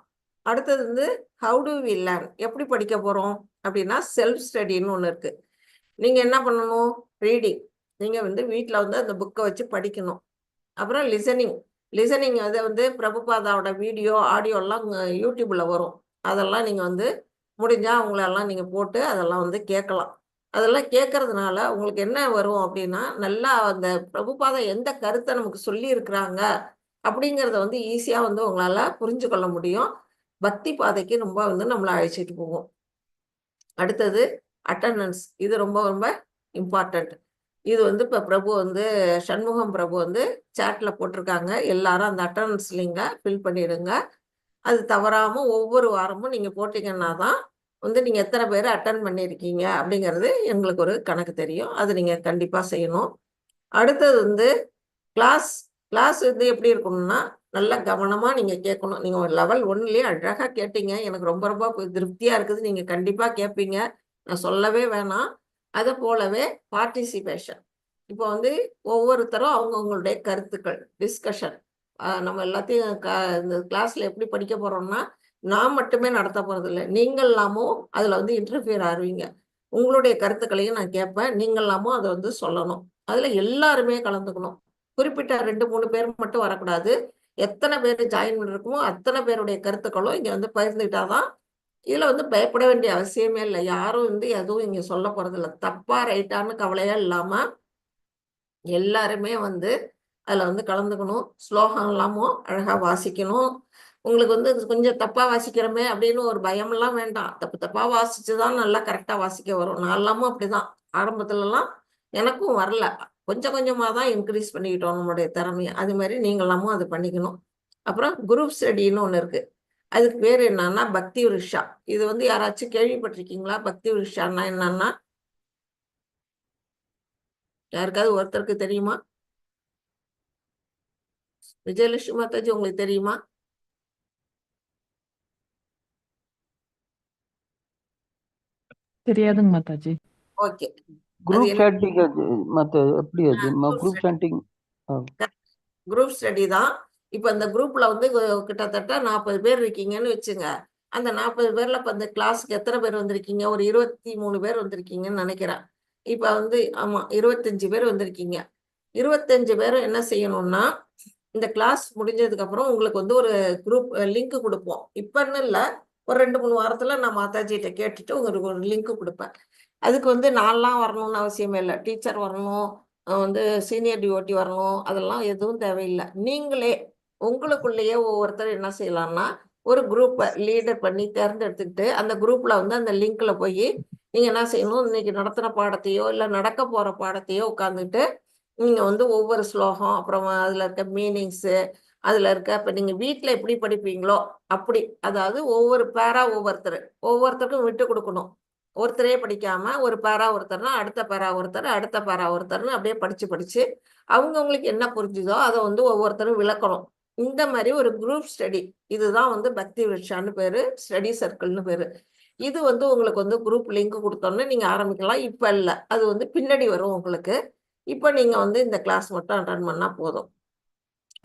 அடுத்தது வந்து ஹவு டு வி லேர்ன், எப்படி படிக்க போறோம் அப்படின்னா செல்ஃப் ஸ்டடின்னு ஒன்று இருக்கு. நீங்க என்ன பண்ணணும்? ரீடிங். நீங்க வந்து வீட்டில் வந்து அந்த புக்கை வச்சு படிக்கணும். அப்புறம் லிசனிங் அதை வந்து பிரபுபாதாவோட வீடியோ ஆடியோலாம் யூடியூப்ல வரும். அதெல்லாம் நீங்க வந்து முடிஞ்சா அவங்களெல்லாம் நீங்க போட்டு அதெல்லாம் வந்து கேட்கலாம். அதெல்லாம் கேட்கறதுனால உங்களுக்கு என்ன வரும் அப்படின்னா நல்லா அந்த பிரபுபாதா எந்த கருத்தை நமக்கு சொல்லி இருக்கிறாங்க அப்படிங்கிறத வந்து ஈஸியா வந்து உங்களால புரிஞ்சு கொள்ள முடியும். பக்தி பாதைக்கு ரொம்ப வந்து நம்மளை அழைச்சிட்டு போகும். அடுத்தது அட்டண்டன்ஸ். இது ரொம்ப ரொம்ப இம்பார்ட்டன்ட். இது வந்து இப்போ பிரபு வந்து சண்முகம் பிரபு வந்து சாட்ல போட்டிருக்காங்க. எல்லாரும் அந்த அட்டண்டன்ஸ் லிங்கை ஃபில் பண்ணிடுங்க. அது தவறாம ஒவ்வொரு வாரமும் நீங்க போட்டீங்கன்னா தான் வந்து நீங்க எத்தனை பேர் அட்டன் பண்ணியிருக்கீங்க அப்படிங்கிறது எங்களுக்கு ஒரு கணக்கு தெரியும். அது நீங்க கண்டிப்பா செய்யணும். அடுத்தது வந்து கிளாஸ் வந்து எப்படி இருக்கணும்னா நல்லா கவனமா நீங்க கேட்கணும். நீங்க ஒரு லெவல் 1லயே அழகா கேட்டீங்க. எனக்கு ரொம்ப ரொம்ப திருப்தியா இருக்குது. நீங்க கண்டிப்பா கேட்பீங்க. நான் சொல்லவே வேணாம். அதை போலவே பார்ட்டிசிபேஷன். இப்போ வந்து ஒவ்வொருத்தரும் அவங்கவுங்களுடைய கருத்துக்கள் டிஸ்கஷன் நம்ம எல்லாத்தையும் இந்த கிளாஸ்ல எப்படி படிக்க போறோம்னா நான் மட்டுமே நடத்த போறது இல்லை. நீங்கள்லாமும் அதுல வந்து இன்டர்ஃபியர் ஆறுவீங்க. உங்களுடைய கருத்துக்களையும் நான் கேட்பேன். நீங்கள்லாமும் அதை வந்து சொல்லணும். அதுல எல்லாருமே கலந்துக்கணும். குறிப்பிட்ட 2-3 பேர் மட்டும் வரக்கூடாது. எத்தனை பேர் ஜாயின் பண்ணிருக்கோமோ அத்தனை பேருடைய கருத்துக்களும் இங்க வந்து பகிர்ந்துக்கிட்டாதான். இதுல வந்து பயப்பட வேண்டிய அவசியமே இல்லை. யாரும் வந்து எதுவும் இங்க சொல்ல போறது இல்லை. தப்பா ரைட்டான்னு கவலையா இல்லாம எல்லாருமே வந்து அதுல வந்து கலந்துக்கணும். ஸ்லோகம் எல்லாமும் அழகா வாசிக்கணும். உங்களுக்கு வந்து கொஞ்சம் தப்பா வாசிக்கிறோமே அப்படின்னு ஒரு பயமெல்லாம் வேண்டாம். தப்பா வாசிச்சுதான் நல்லா கரெக்டா வாசிக்க வரும். நான் எல்லாமும் அப்படிதான். ஆரம்பத்துலலாம் எனக்கும் வரல. கொஞ்சம் கொஞ்சமா தான் இன்க்ரீஸ் பண்ணிக்கிட்டோம் நம்மளுடைய திறமையை. அது மாதிரி நீங்களாமும் அது பண்ணிக்கணும். அப்புறம் குரூப் ஸ்டடின்னு ஒன்று இருக்கு. அதுக்கு பேர் என்னன்னா பக்தி விருஷா. இது வந்து யாராச்சும் கேள்விப்பட்டிருக்கீங்களா? பக்தி விருஷான்னா என்னன்னா யாருக்காவது ஒருத்தருக்கு தெரியுமா? விஜயலட்சுமி மாதாஜி உங்களுக்கு தெரியுமா? தெரியாதுங்க மாதாஜி. ஓகே. குரூப் சாட்டிங் மற்ற எப்படி அது குரூப் சாட்டிங் குரூப் ஸ்டடி தான். இப்போ இந்த குரூப்ல வந்து கிட்டத்தட்ட 40 பேர் இருக்கீங்கன்னு வச்சுங்க. அந்த 40 பேர்ல இப்போ இந்த கிளாஸுக்கு எத்தனை பேர் வந்திருக்கீங்க? ஒரு 23 பேர் வந்திருக்கீங்கன்னு நினைக்கிறேன். இப்போ வந்து ஆமா 25 பேர் வந்திருக்கீங்க. 25 பேரும் என்ன செய்யணும்னா இந்த கிளாஸ் முடிஞ்சதுக்கு அப்புறம் உங்களுக்கு வந்து ஒரு குரூப் லிங்க் கொடுப்போம். இப்பன்னு இல்லை, ஒரு 2-3 வாரத்துல நான் மாதாஜிகிட்ட கேட்டுட்டு உங்களுக்கு ஒரு லிங்க் கொடுப்பேன். அதுக்கு வந்து நான்லாம் வரணும்னு அவசியமே இல்லை. டீச்சர் வரணும், வந்து சீனியர் டிஓடி வரணும், அதெல்லாம் எதுவும் தேவையில்லை. நீங்களே உங்களுக்குள்ளேயே ஒவ்வொருத்தர் என்ன செய்யலாம்னா ஒரு குரூப்பை லீடர் பண்ணி தேர்ந்தெடுத்துக்கிட்டு அந்த குரூப்ல வந்து அந்த லிங்க்ல போய் நீங்க என்ன செய்யணும், இன்னைக்கு நடத்துன பாடத்தையோ இல்லை நடக்க போற பாடத்தையோ உட்காந்துட்டு நீங்க வந்து ஒவ்வொரு ஸ்லோகம், அப்புறம் அதுல இருக்க மீனிங்ஸு, அதுல இருக்க இப்ப நீங்க வீட்ல எப்படி படிப்பீங்களோ அப்படி, அதாவது ஒவ்வொரு பேரா ஒவ்வொருத்தருக்கும் விட்டு கொடுக்கணும். ஒருத்தரே படிக்காம ஒரு பேரா ஒருத்தர்னா அடுத்த பேரா ஒருத்தர், அடுத்த பேரா ஒருத்தர்னு அப்படியே படிச்சு அவங்கவுங்களுக்கு என்ன புரிஞ்சுதோ அதை வந்து ஒவ்வொருத்தரும் விளக்கணும். இந்த மாதிரி ஒரு குரூப் ஸ்டடி, இதுதான் வந்து பக்தி விருட்சான்னு பேரு, ஸ்டடி சர்க்கிள்னு பேரு. இது வந்து உங்களுக்கு வந்து குரூப் லிங்க் கொடுத்தோன்னே நீங்க ஆரம்பிக்கலாம். இப்ப இல்லை, அது வந்து பின்னாடி வரும் உங்களுக்கு. இப்போ நீங்க வந்து இந்த கிளாஸ் மட்டும் அட்டன் பண்ணா போதும்.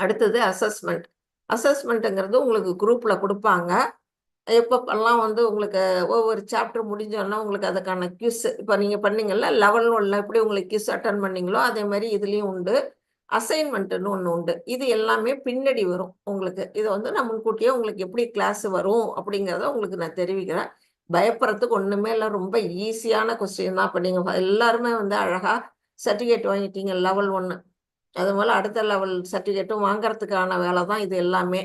அடுத்தது அசஸ்மெண்ட். அசஸ்மெண்ட்டுங்கிறது உங்களுக்கு குரூப்ல கொடுப்பாங்க. எப்பப்பெல்லாம் வந்து உங்களுக்கு ஒவ்வொரு சாப்டர் முடிஞ்சோன்னா உங்களுக்கு அதுக்கான கியூஸ், இப்போ நீங்க பண்ணீங்கல்ல லெவல் 1ல எப்படி உங்களுக்கு கியூஸ் அட்டன் பண்ணீங்களோ அதே மாதிரி இதுலயும் உண்டு. அசைன்மெண்ட்னு ஒன்று உண்டு. இது எல்லாமே பின்னாடி வரும் உங்களுக்கு. இதை வந்து நான் முன்கூட்டியே உங்களுக்கு எப்படி கிளாஸ் வரும் அப்படிங்கிறத உங்களுக்கு நான் தெரிவிக்கிறேன். பயப்படுறதுக்கு ஒண்ணுமே இல்லை, ரொம்ப ஈஸியான கொஸ்டின் தான். இப்போ நீங்க எல்லாருமே வந்து அழகா சர்டிஃபிகேட் வாங்கிட்டீங்க லெவல் 1. அது போல அடுத்த லெவல் சர்டிஃபிகேட்டும் வாங்குறதுக்கான வேலை தான் இது எல்லாமே.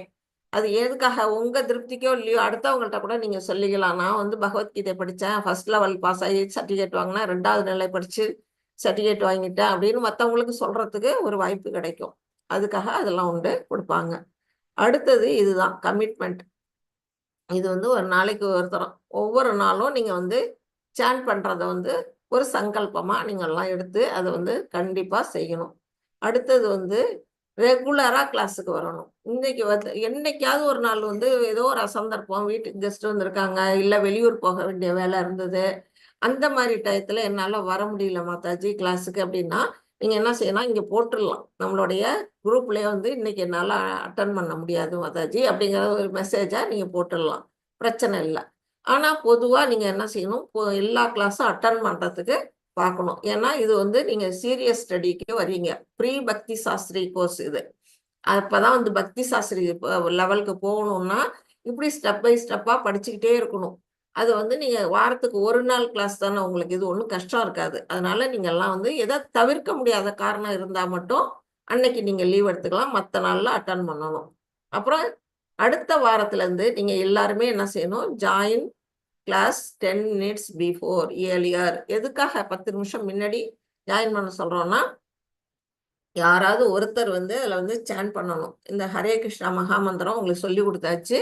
அது எதுக்காக, உங்க திருப்திக்கோ இல்லையோ அடுத்தவங்கள்ட்ட கூட நீங்க சொல்லிக்கலாம். நான் வந்து பகவத்கீதை படித்தேன், ஃபர்ஸ்ட் லெவல் பாஸ் ஆகி சர்டிஃபிகேட் வாங்கினேன், 2வது நிலை படிச்சு சர்டிஃபிகேட் வாங்கிட்டேன் அப்படின்னு மற்றவங்களுக்கு சொல்றதுக்கு ஒரு வாய்ப்பு கிடைக்கும். அதுக்காக அதெல்லாம் உண்டு, கொடுப்பாங்க. அடுத்தது இதுதான் கமிட்மெண்ட். இது வந்து ஒரு நாளைக்கு ஒருத்தரம் ஒவ்வொரு நாளும் நீங்க வந்து சாண்ட் பண்றத வந்து ஒரு சங்கல்பமா நீங்க எல்லாம் எடுத்து அதை வந்து கண்டிப்பா செய்யணும். அடுத்தது வந்து ரெகுலரா கிளாஸுக்கு வரணும். இன்னைக்கு வந்து என்னைக்காவது ஒரு நாள் வந்து ஏதோ ஒரு அசந்தர்ப்பம், வீட்டுக்கு கெஸ்ட் வந்திருக்காங்க, இல்லை வெளியூர் போக வேண்டிய வேலை இருந்தது, அந்த மாதிரி டயத்துல என்னால வர முடியல மாதாஜி கிளாஸுக்கு அப்படின்னா நீங்க என்ன செய்யணும், இங்க போட்டுடலாம். நம்மளுடைய குரூப்லயே வந்து இன்னைக்கு என்னால அட்டன் பண்ண முடியாது மாதாஜி அப்படிங்கிற ஒரு மெசேஜா நீங்க போட்டுடலாம், பிரச்சனை இல்லை. ஆனா பொதுவா நீங்க என்ன செய்யணும், எல்லா கிளாஸும் அட்டன் பண்றதுக்கு பார்க்கணும். ஏன்னா இது வந்து நீங்க சீரியஸ் ஸ்டடிக்கு வரீங்க. ப்ரீ பக்தி சாஸ்திரி கோர்ஸ் இது. அப்பதான் வந்து பக்தி சாஸ்திரி லெவலுக்கு போகணும்னா இப்படி ஸ்டெப் பை ஸ்டெப்பா படிச்சுக்கிட்டே இருக்கணும். அது வந்து நீங்க வாரத்துக்கு ஒரு நாள் கிளாஸ் தானே, உங்களுக்கு இது ஒன்றும் கஷ்டம் இருக்காது. அதனால நீங்க எல்லாம் வந்து எதை தவிர்க்க முடியாத காரணம் இருந்தா மட்டும் அன்னைக்கு நீங்க லீவ் எடுத்துக்கலாம், மற்ற நாள்ல அட்டன் பண்ணணும். அப்புறம் அடுத்த வாரத்துல இருந்து நீங்க எல்லாருமே என்ன செய்யணும், join class 10 minutes before earlier. எதுக்காக 10 நிமிஷம் முன்னாடி ஜாயின் பண்ண சொல்றோம்னா, யாராவது ஒருத்தர் வந்து அதில் வந்து சான் பண்ணணும். இந்த ஹரே கிருஷ்ணா மகாமந்திரம் உங்களுக்கு சொல்லி கொடுத்தாச்சு.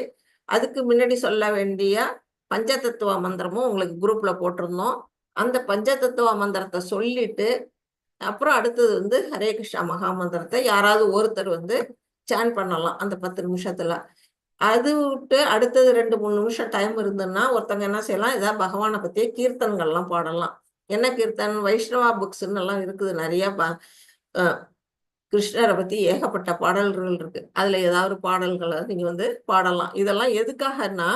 அதுக்கு முன்னாடி சொல்ல வேண்டிய பஞ்சதத்துவ மந்திரமும் உங்களுக்கு குரூப்ல போட்டிருந்தோம். அந்த பஞ்சதத்துவ மந்திரத்தை சொல்லிட்டு அப்புறம் அடுத்தது வந்து ஹரே கிருஷ்ணா மகாமந்திரத்தை யாராவது ஒருத்தர் வந்து சான் பண்ணலாம் அந்த 10 நிமிஷத்துல. அது விட்டு அடுத்தது 2-3 நிமிஷம் டைம் இருந்ததுன்னா ஒருத்தவங்க என்ன செய்யலாம், ஏதாவது பகவானை பத்திய கீர்த்தன்கள்லாம் பாடலாம். என்ன கீர்த்தன், வைஷ்ணவா புக்ஸ்ன்னு எல்லாம் இருக்குது நிறைய. கிருஷ்ணரை பத்தி ஏகப்பட்ட பாடல்கள் இருக்கு. அதுல ஏதாவது பாடல்களை நீங்க வந்து பாடலாம். இதெல்லாம் எதுக்காகன்னா,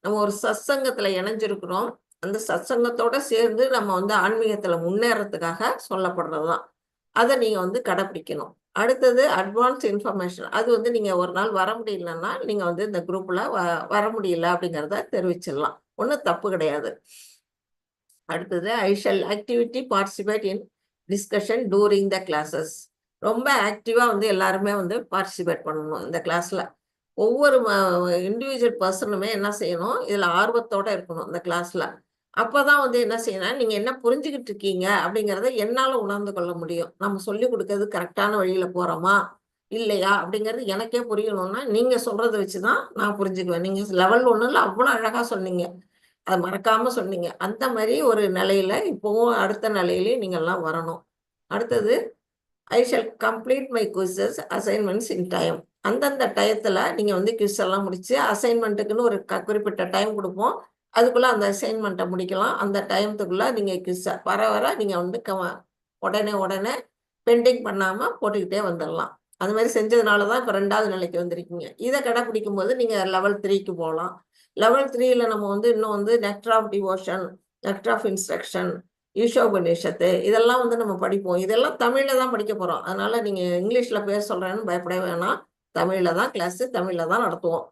நம்ம ஒரு சத்சங்கத்துல இணைஞ்சிருக்கிறோம். அந்த சத்சங்கத்தோட சேர்ந்து நம்ம வந்து ஆன்மீகத்துல முன்னேறதுக்காக சொல்லப்படுறதுதான். அதை நீங்க வந்து கடைப்பிடிக்கணும். அடுத்தது அட்வான்ஸ் இன்ஃபர்மேஷன். அது வந்து நீங்க ஒரு நாள் வர முடியலன்னா நீங்க வந்து இந்த குரூப்ல வர முடியல அப்படிங்கிறத தெரிவிச்சிடலாம், ஒன்றும் தப்பு கிடையாது. அடுத்தது ஐ shall activity participate in discussion during the classes. ரொம்ப ஆக்டிவா வந்து எல்லாருமே வந்து பார்ட்டிசிபேட் பண்ணணும் இந்த கிளாஸ்ல. ஒவ்வொரு இண்டிவிஜுவல் பர்சனுமே என்ன செய்யணும், இதுல ஆர்வத்தோட இருக்கணும் இந்த கிளாஸ்ல. அப்பதான் வந்து என்ன செய்யணும், நீங்க என்ன புரிஞ்சுக்கிட்டு இருக்கீங்க அப்படிங்கிறத என்னால உணர்ந்து கொள்ள முடியும். நம்ம சொல்லி கொடுக்கறது கரெக்டான வழியில போறோமா இல்லையா அப்படிங்கிறது எனக்கே புரியணும்னா நீங்க சொல்றதை வச்சுதான் நான் புரிஞ்சுக்குவேன். நீங்க லெவல் 1ல அவ்வளவு அழகா சொன்னீங்க, அதை மறக்காம சொன்னீங்க. அந்த மாதிரி ஒரு நிலையில இப்பவும் அடுத்த நிலையிலேயே நீங்க எல்லாம் வரணும். அடுத்தது ஐ shall complete my quizzes assignments in time. அந்தந்த டயத்துல நீங்க வந்து குவிஸ் எல்லாம் முடிச்சு அசைன்மெண்ட்டுக்குன்னு ஒரு குறிப்பிட்ட டைம் கொடுப்போம். அதுக்குள்ள அந்த அசைன்மெண்ட்டை முடிக்கலாம். அந்த டைமத்துக்குள்ள நீங்க குவிஸ் வர நீங்க வந்து உடனே பெண்டிங் பண்ணாம போட்டுக்கிட்டே வந்துடலாம். அது மாதிரி செஞ்சதுனாலதான் இப்ப 2வது நிலைக்கு வந்திருக்கீங்க. இதை கடைப்பிடிக்கும் போது நீங்க லெவல் 3க்கு போகலாம். லெவல் 3ல நம்ம வந்து இன்னும் வந்து nectar of devotion, nectar of instruction, Ishopanishad இதெல்லாம் வந்து நம்ம படிப்போம். இதெல்லாம் தமிழ்ல தான் படிக்க போறோம். அதனால நீங்க இங்கிலீஷ்ல பேர் சொல்றேன்னு பயப்பட வேணாம். தமிழில் தான் கிளாஸு, தமிழில் தான் நடத்துவோம்.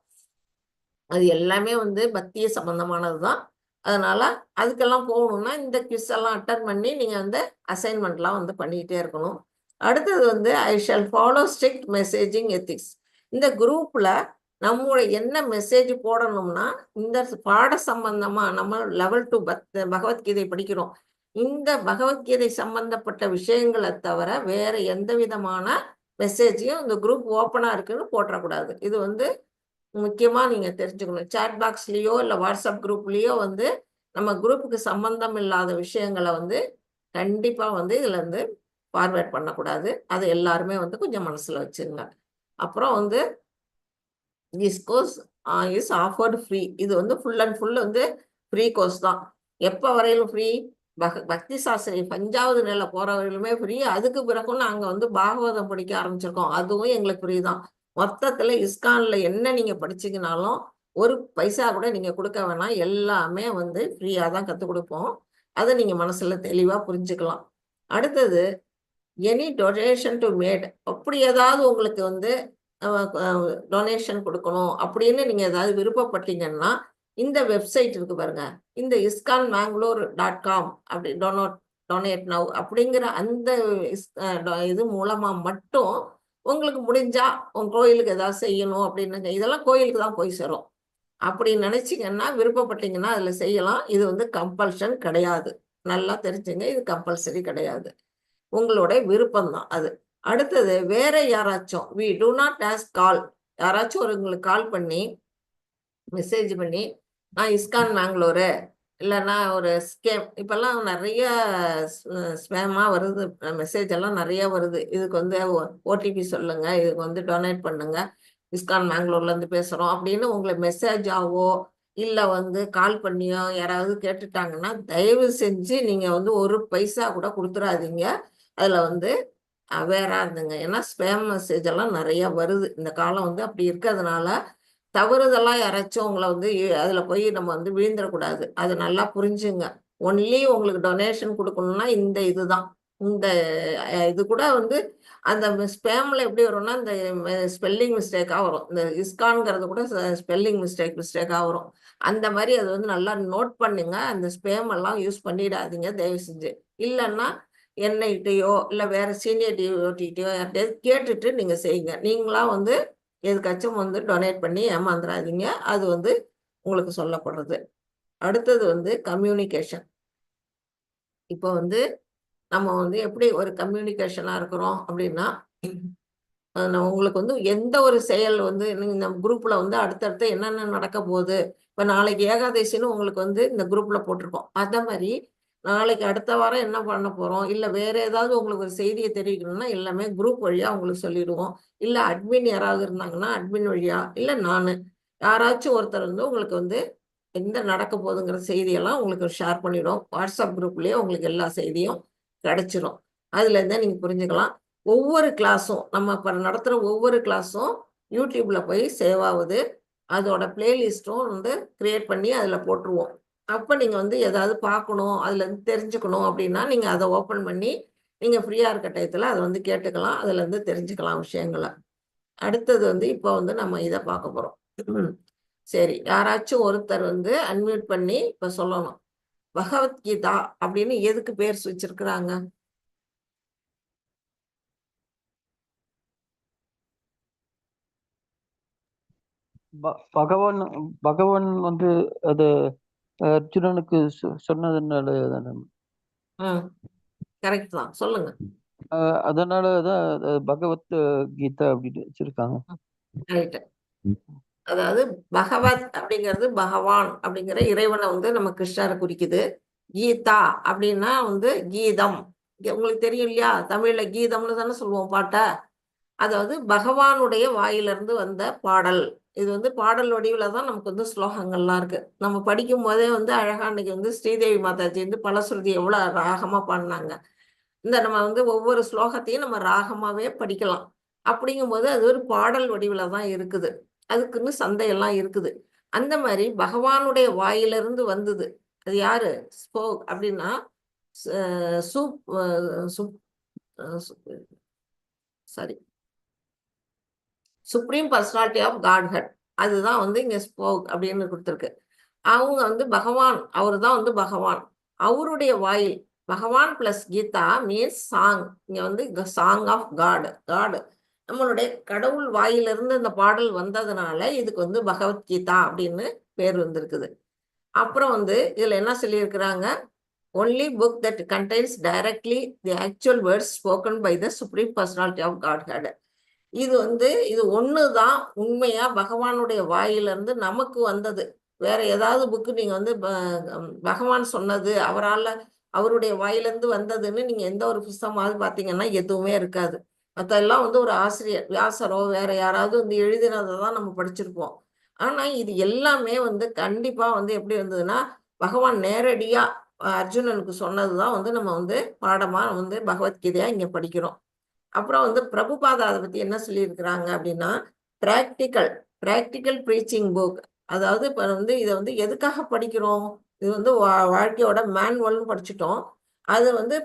அது எல்லாமே வந்து பக்திய சம்பந்தமானது தான். அதனால அதுக்கெல்லாம் போகணும்னா இந்த குவிஸ் எல்லாம் அட்டன் பண்ணி நீங்கள் வந்து அசைன்மெண்ட்லாம் வந்து பண்ணிக்கிட்டே இருக்கணும். அடுத்தது வந்து I shall follow strict messaging ethics. இந்த குரூப்பில் நம்மளுடைய என்ன மெசேஜ் போடணும்னா, இந்த பாட சம்பந்தமா நம்ம லெவல் 2 பகவத்கீதை படிக்கிறோம். இந்த பகவத்கீதை சம்பந்தப்பட்ட விஷயங்களை தவிர வேற எந்த விதமான மெசேஜையும் இந்த குரூப் ஓப்பனா இருக்குன்னு போட்டுறக்கூடாது. இது வந்து முக்கியமா நீங்க தெரிஞ்சுக்கணும். சாட் பாக்ஸ்லயோ இல்ல வாட்ஸ்அப் குரூப்லயோ வந்து நம்ம குரூப்புக்கு சம்பந்தம் இல்லாத விஷயங்களை வந்து கண்டிப்பா வந்து இதுல இருந்து ஃபார்வேர்ட் பண்ணக்கூடாது. அதை எல்லாருமே வந்து கொஞ்சம் மனசுல வச்சுருங்க. அப்புறம் வந்து this course is offered free. இது வந்து ஃபுல் அண்ட் ஃபுல் வந்து ஃப்ரீ கோர்ஸ் தான். எப்போ வரையிலும் ஃப்ரீ? பக்தி சாஸ்திரி 5வது நிலை போற வரையிலுமே ஃப்ரீ. அதுக்கு பிறகும் நாங்க வந்து பாகவதம் படிக்க ஆரம்பிச்சிருக்கோம். அதுவும் எங்களுக்கு ஃப்ரீ தான். மொத்தத்துல இஸ்கான்ல என்ன நீங்க படிச்சீங்கனாலும் ஒரு பைசா கூட நீங்க கொடுக்க வேணாம். எல்லாமே வந்து ஃப்ரீயா தான் கற்றுக் கொடுப்போம். அதை நீங்க மனசுல தெளிவா புரிஞ்சுக்கலாம். அடுத்தது எனி டொனேஷன் டு மேட். அப்படி ஏதாவது உங்களுக்கு வந்து டொனேஷன் கொடுக்கணும் அப்படின்னு நீங்க ஏதாவது விருப்பப்பட்டீங்கன்னா இந்த வெப்சைட் இருக்கு பாருங்க, இந்த iskanmangalore.com அப்படி டொனேட் நவ் அப்படிங்கிற அந்த இது மூலமா மட்டும் உங்களுக்கு முடிஞ்சா உங்க கோயிலுக்கு ஏதாவது செய்யணும் அப்படின்னு, இதெல்லாம் கோயிலுக்கு தான் போய் சேரும். அப்படி நினைச்சீங்கன்னா விருப்பப்பட்டீங்கன்னா அதுல செய்யலாம். இது வந்து கம்பல்ஷன் கிடையாது. நல்லா தெரிஞ்சுங்க, இது கம்பல்சரி கிடையாது. உங்களோட விருப்பம் தான் அது. அடுத்தது வேற யாராச்சும் வி டூ நாட் ஆஸ்க் கால். யாராச்சும் உங்களுக்கு கால் பண்ணி மெசேஜ் பண்ணி நான் இஸ்கான் மேங்களூரு இல்லைன்னா ஒரு ஸ்கேம், இப்பெல்லாம் நிறைய ஸ்பேமா வருது, மெசேஜ் எல்லாம் நிறைய வருது. இதுக்கு வந்து ஓடிபி சொல்லுங்க, இதுக்கு வந்து டொனேட் பண்ணுங்க, இஸ்கான் மேங்களூர்ல இருந்து பேசுறோம் அப்படின்னு உங்களை மெசேஜாவோ இல்ல வந்து கால் பண்ணியோ யாராவது கேட்டுட்டாங்கன்னா தயவு செஞ்சு நீங்க வந்து ஒரு பைசா கூட கொடுத்துடாதீங்க. அதுல வந்து அவேரா இருந்துங்க. ஏன்னா ஸ்பேம் மெசேஜ் எல்லாம் நிறைய வருது. இந்த காலம் வந்து அப்படி இருக்கிறதுனால தவறுதெல்லாம் யாராச்சும் உங்களை வந்து அதுல போய் நம்ம வந்து விழுந்துடக்கூடாது. அது நல்லா புரிஞ்சுங்க. ஒன்லி உங்களுக்கு டொனேஷன் கொடுக்கணும்னா இந்த இதுதான். இந்த இது கூட வந்து அந்த ஸ்பேம்ல எப்படி வரும்னா இந்த ஸ்பெல்லிங் மிஸ்டேக்கா வரும். இந்த இஸ்கான்ங்கிறது கூட ஸ்பெல்லிங் மிஸ்டேக்கா வரும். அந்த மாதிரி அது வந்து நல்லா நோட் பண்ணுங்க. அந்த ஸ்பேம் எல்லாம் யூஸ் பண்ணிடாதீங்க தயவு செஞ்சு. இல்லைன்னா என்னைகிட்டயோ இல்லை வேற சீனியர் டிஓடிகிட்டயோ யார்கிட்டயாவது கேட்டுட்டு நீங்க செய்யுங்க. நீங்களா வந்து எதுக்காச்சும் வந்து டொனேட் பண்ணி ஏமாந்துடாதீங்க. அது வந்து உங்களுக்கு சொல்லப்படுறது. அடுத்தது வந்து கம்யூனிகேஷன். இப்போ வந்து நம்ம வந்து எப்படி ஒரு கம்யூனிகேஷனா இருக்கிறோம் அப்படின்னா, உங்களுக்கு வந்து எந்த ஒரு செயல் வந்து நீங்க இந்த குரூப்ல வந்து அடுத்தடுத்து என்னென்ன நடக்க போகுது, இப்போ நாளைக்கு ஏகாதசின்னு உங்களுக்கு வந்து இந்த குரூப்ல போட்டிருக்கோம். அதே மாதிரி நாளைக்கு அடுத்த வாரம் என்ன பண்ண போறோம், இல்ல வேற ஏதாவது உங்களுக்கு ஒரு செய்தியை தெரிவிக்கணும்னா எல்லாமே குரூப் வழியா உங்களுக்கு சொல்லிடுவோம். இல்ல அட்மின் யாராவது இருந்தாங்கன்னா அட்மின் வழியா, இல்ல நானு யாராச்சும் ஒருத்தர் வந்து உங்களுக்கு வந்து எந்த நடக்க போகுதுங்கிற செய்தியெல்லாம் உங்களுக்கு ஷேர் பண்ணிடும். வாட்ஸ்அப் குரூப்லயே உங்களுக்கு எல்லா செய்தியும் கிடைச்சிரும். அதுல இருந்தே நீங்க புரிஞ்சுக்கலாம். ஒவ்வொரு கிளாஸும் நம்ம இப்போ நடத்துகிற ஒவ்வொரு கிளாஸும் யூடியூப்ல போய் சேவ் ஆகுது. அதோட பிளேலிஸ்ட்டும் வந்து கிரியேட் பண்ணி அதில் போட்டுருவோம். அப்போ நீங்கள் வந்து ஏதாவது பார்க்கணும், அதுலேருந்து தெரிஞ்சுக்கணும் அப்படின்னா நீங்கள் அதை ஓப்பன் பண்ணி நீங்கள் ஃப்ரீயாக இருக்க டயத்தில் அதை வந்து கேட்டுக்கலாம். அதுலேருந்து தெரிஞ்சுக்கலாம் விஷயங்களை. அடுத்தது வந்து இப்போ வந்து நம்ம இதை பார்க்க போகிறோம். சரி, யாராச்சும் ஒருத்தர் வந்து அன்மியூட் பண்ணி இப்போ சொல்லணும். பகவத்கீதா அப்படின்னு எதுக்கு பேர் வச்சிருக்கிறாங்க? பகவான் வந்து அது அர்ஜுனனுக்கு சொன்னதுனால தானே? கரெக்ட் தான், சொல்லுங்க. அதனாலதான் பகவத் கீதா அப்படின்னு வச்சிருக்காங்க. ரைட். அதாவது பகவத் அப்படிங்கிறது பகவான் அப்படிங்கிற இறைவனை வந்து நம்ம கிருஷ்ணரை குறிக்குது. கீதா அப்படின்னா வந்து கீதம். உங்களுக்கு தெரியும் இல்லையா, தமிழ்ல கீதம்னு தானே சொல்லுவோம் பாட்டை. அதாவது பகவானுடைய வாயிலிருந்து வந்த பாடல். இது வந்து பாடல் வடிவில் தான் நமக்கு வந்து ஸ்லோகங்கள்லாம் இருக்கு. நம்ம படிக்கும் போதே வந்து அழகா அன்னைக்கு வந்து ஸ்ரீதேவி மாதாஜி வந்து பலஸ்ருதி எவ்வளோ ராகமா பாடினாங்க. இந்த நம்ம வந்து ஒவ்வொரு ஸ்லோகத்தையும் நம்ம ராகமாவே படிக்கலாம். அப்படிங்கும்போது அது ஒரு பாடல் வடிவில் தான் இருக்குது. அதுக்குன்னு சந்தையெல்லாம் இருக்குது. அந்த மாதிரி பகவானுடைய வாயிலிருந்து வந்தது. அது யாரு ஸ்போக் அப்படின்னா sorry supreme personality of godhead, அதுதான் வந்து இங்க ஸ்போக் அப்படின்னு கொடுத்துருக்கு. அவங்க வந்து பகவான், அவர் தான் வந்து பகவான். அவருடைய வாயில் பகவான் பிளஸ் கீதா மீன்ஸ் சாங். இங்க வந்து சாங் ஆஃப் காட். காட் நம்மளுடைய கடவுள் வாயிலிருந்து இந்த பாடல் வந்ததுனால இதுக்கு வந்து பகவத்கீதா அப்படின்னு பேர் வந்திருக்குது. அப்புறம் வந்து இதுல என்ன சொல்லியிருக்கிறாங்க, only book that contains directly the actual words spoken by the supreme personality of Godhead. இது வந்து இது ஒண்ணுதான் உண்மையா பகவானுடைய வாயிலிருந்து நமக்கு வந்தது. வேற ஏதாவது புக்கு நீங்க வந்து பகவான் சொன்னது, அவருடைய வாயிலிருந்து வந்ததுன்னு நீங்க எந்த ஒரு புஸ்தகமாவது பாத்தீங்கன்னா எதுவுமே இருக்காது. மத்தெல்லாம் வந்து ஒரு ஆசிரியர் வியாசரோ வேற யாராவது வந்து எழுதினதை தான் நம்ம படிச்சிருப்போம். ஆனா இது எல்லாமே வந்து கண்டிப்பா வந்து எப்படி இருந்ததுன்னா பகவான் நேரடியா அர்ஜுனனுக்கு சொன்னதுதான் வந்து நம்ம வந்து பாடமா வந்து பகவத்கீதையா இங்க படிக்கிறோம். அப்புறம் வந்து பிரபுபாதா அதை பத்தி என்ன சொல்லியிருக்கிறாங்க அப்படின்னா, பிராக்டிக்கல் ப்ரீச்சிங் புக். அதாவது இப்ப வந்து இதை வந்து எதுக்காக படிக்கிறோம், இது வந்து வாழ்க்கையோட மேனுவல்னு படிச்சுட்டோம். அது வந்து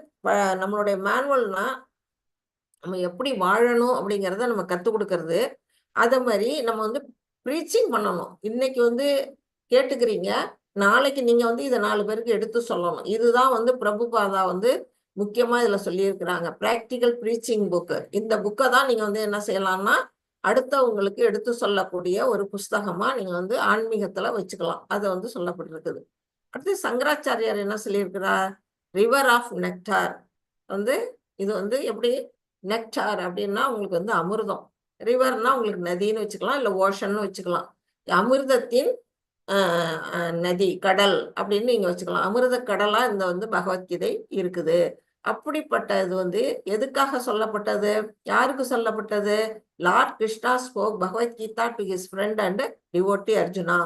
நம்மளுடைய மேனுவல்னா நம்ம எப்படி வாழணும் அப்படிங்கிறத நம்ம கற்றுக் கொடுக்கறது. அதே மாதிரி நம்ம வந்து ப்ரீச்சிங் பண்ணணும். இன்னைக்கு வந்து கேட்டுக்கிறீங்க, நாளைக்கு நீங்க வந்து இதை 4 பேருக்கு எடுத்து சொல்லணும். இதுதான் வந்து பிரபுபாதா வந்து முக்கியமா இதுல சொல்லியிருக்கிறாங்க. Practical preaching book. இந்த புக்கை தான் நீங்க வந்து என்ன செய்யலாம்னா அடுத்தவங்களுக்கு எடுத்து சொல்லக்கூடிய ஒரு புஸ்தகமா நீங்க வந்து ஆன்மீகத்துல வச்சுக்கலாம். அதை வந்து சொல்லப்பட்டிருக்குது. அடுத்து சங்கராச்சாரியார் என்ன சொல்லியிருக்கிறார், ரிவர் ஆஃப் நெக்டார். வந்து இது வந்து எப்படி நெக்டார் அப்படின்னா உங்களுக்கு வந்து அமிர்தம். ரிவர்னா உங்களுக்கு நதின்னு வச்சுக்கலாம், இல்லை ஓஷன்னு வச்சுக்கலாம். அமிர்தத்தின் நதி, கடல் அப்படின்னு நீங்க வச்சுக்கலாம். அமிர்த கடலா இந்த வந்து பகவத்கீதை இருக்குது. அப்படிப்பட்ட இது வந்து எதுக்காக சொல்லப்பட்டது, யாருக்கு சொல்லப்பட்டது? Lord Krishna spoke Bhagavad Gita to his friend and devotee Arjuna.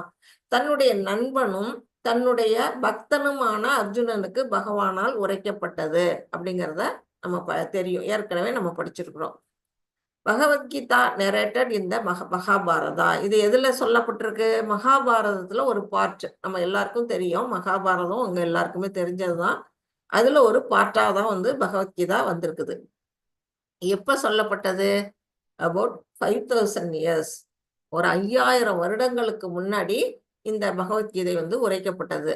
தன்னுடைய நண்பனும் தன்னுடைய பக்தனுமான அர்ஜுனனுக்கு பகவானால் உரைக்கப்பட்டது அப்படிங்கிறத நம்ம தெரியும், ஏற்கனவே நம்ம படிச்சிருக்கிறோம். பகவத்கீதா நரேட்டட் இந்த மகாபாரதா. இது எதுல சொல்லப்பட்டிருக்கு? மகாபாரதத்துல ஒரு பார்ட். நம்ம எல்லாருக்கும் தெரியும், மகாபாரதம் உங்க எல்லாருக்குமே தெரிஞ்சதுதான். அதுல ஒரு பார்ட்டா தான் வந்து பகவத்கீதா வந்திருக்குது. எப்ப சொல்லப்பட்டது? அபவுட் 5000 இயர்ஸ், ஒரு 5000 வருடங்களுக்கு முன்னாடி இந்த பகவத்கீதை வந்து உரைக்கப்பட்டது.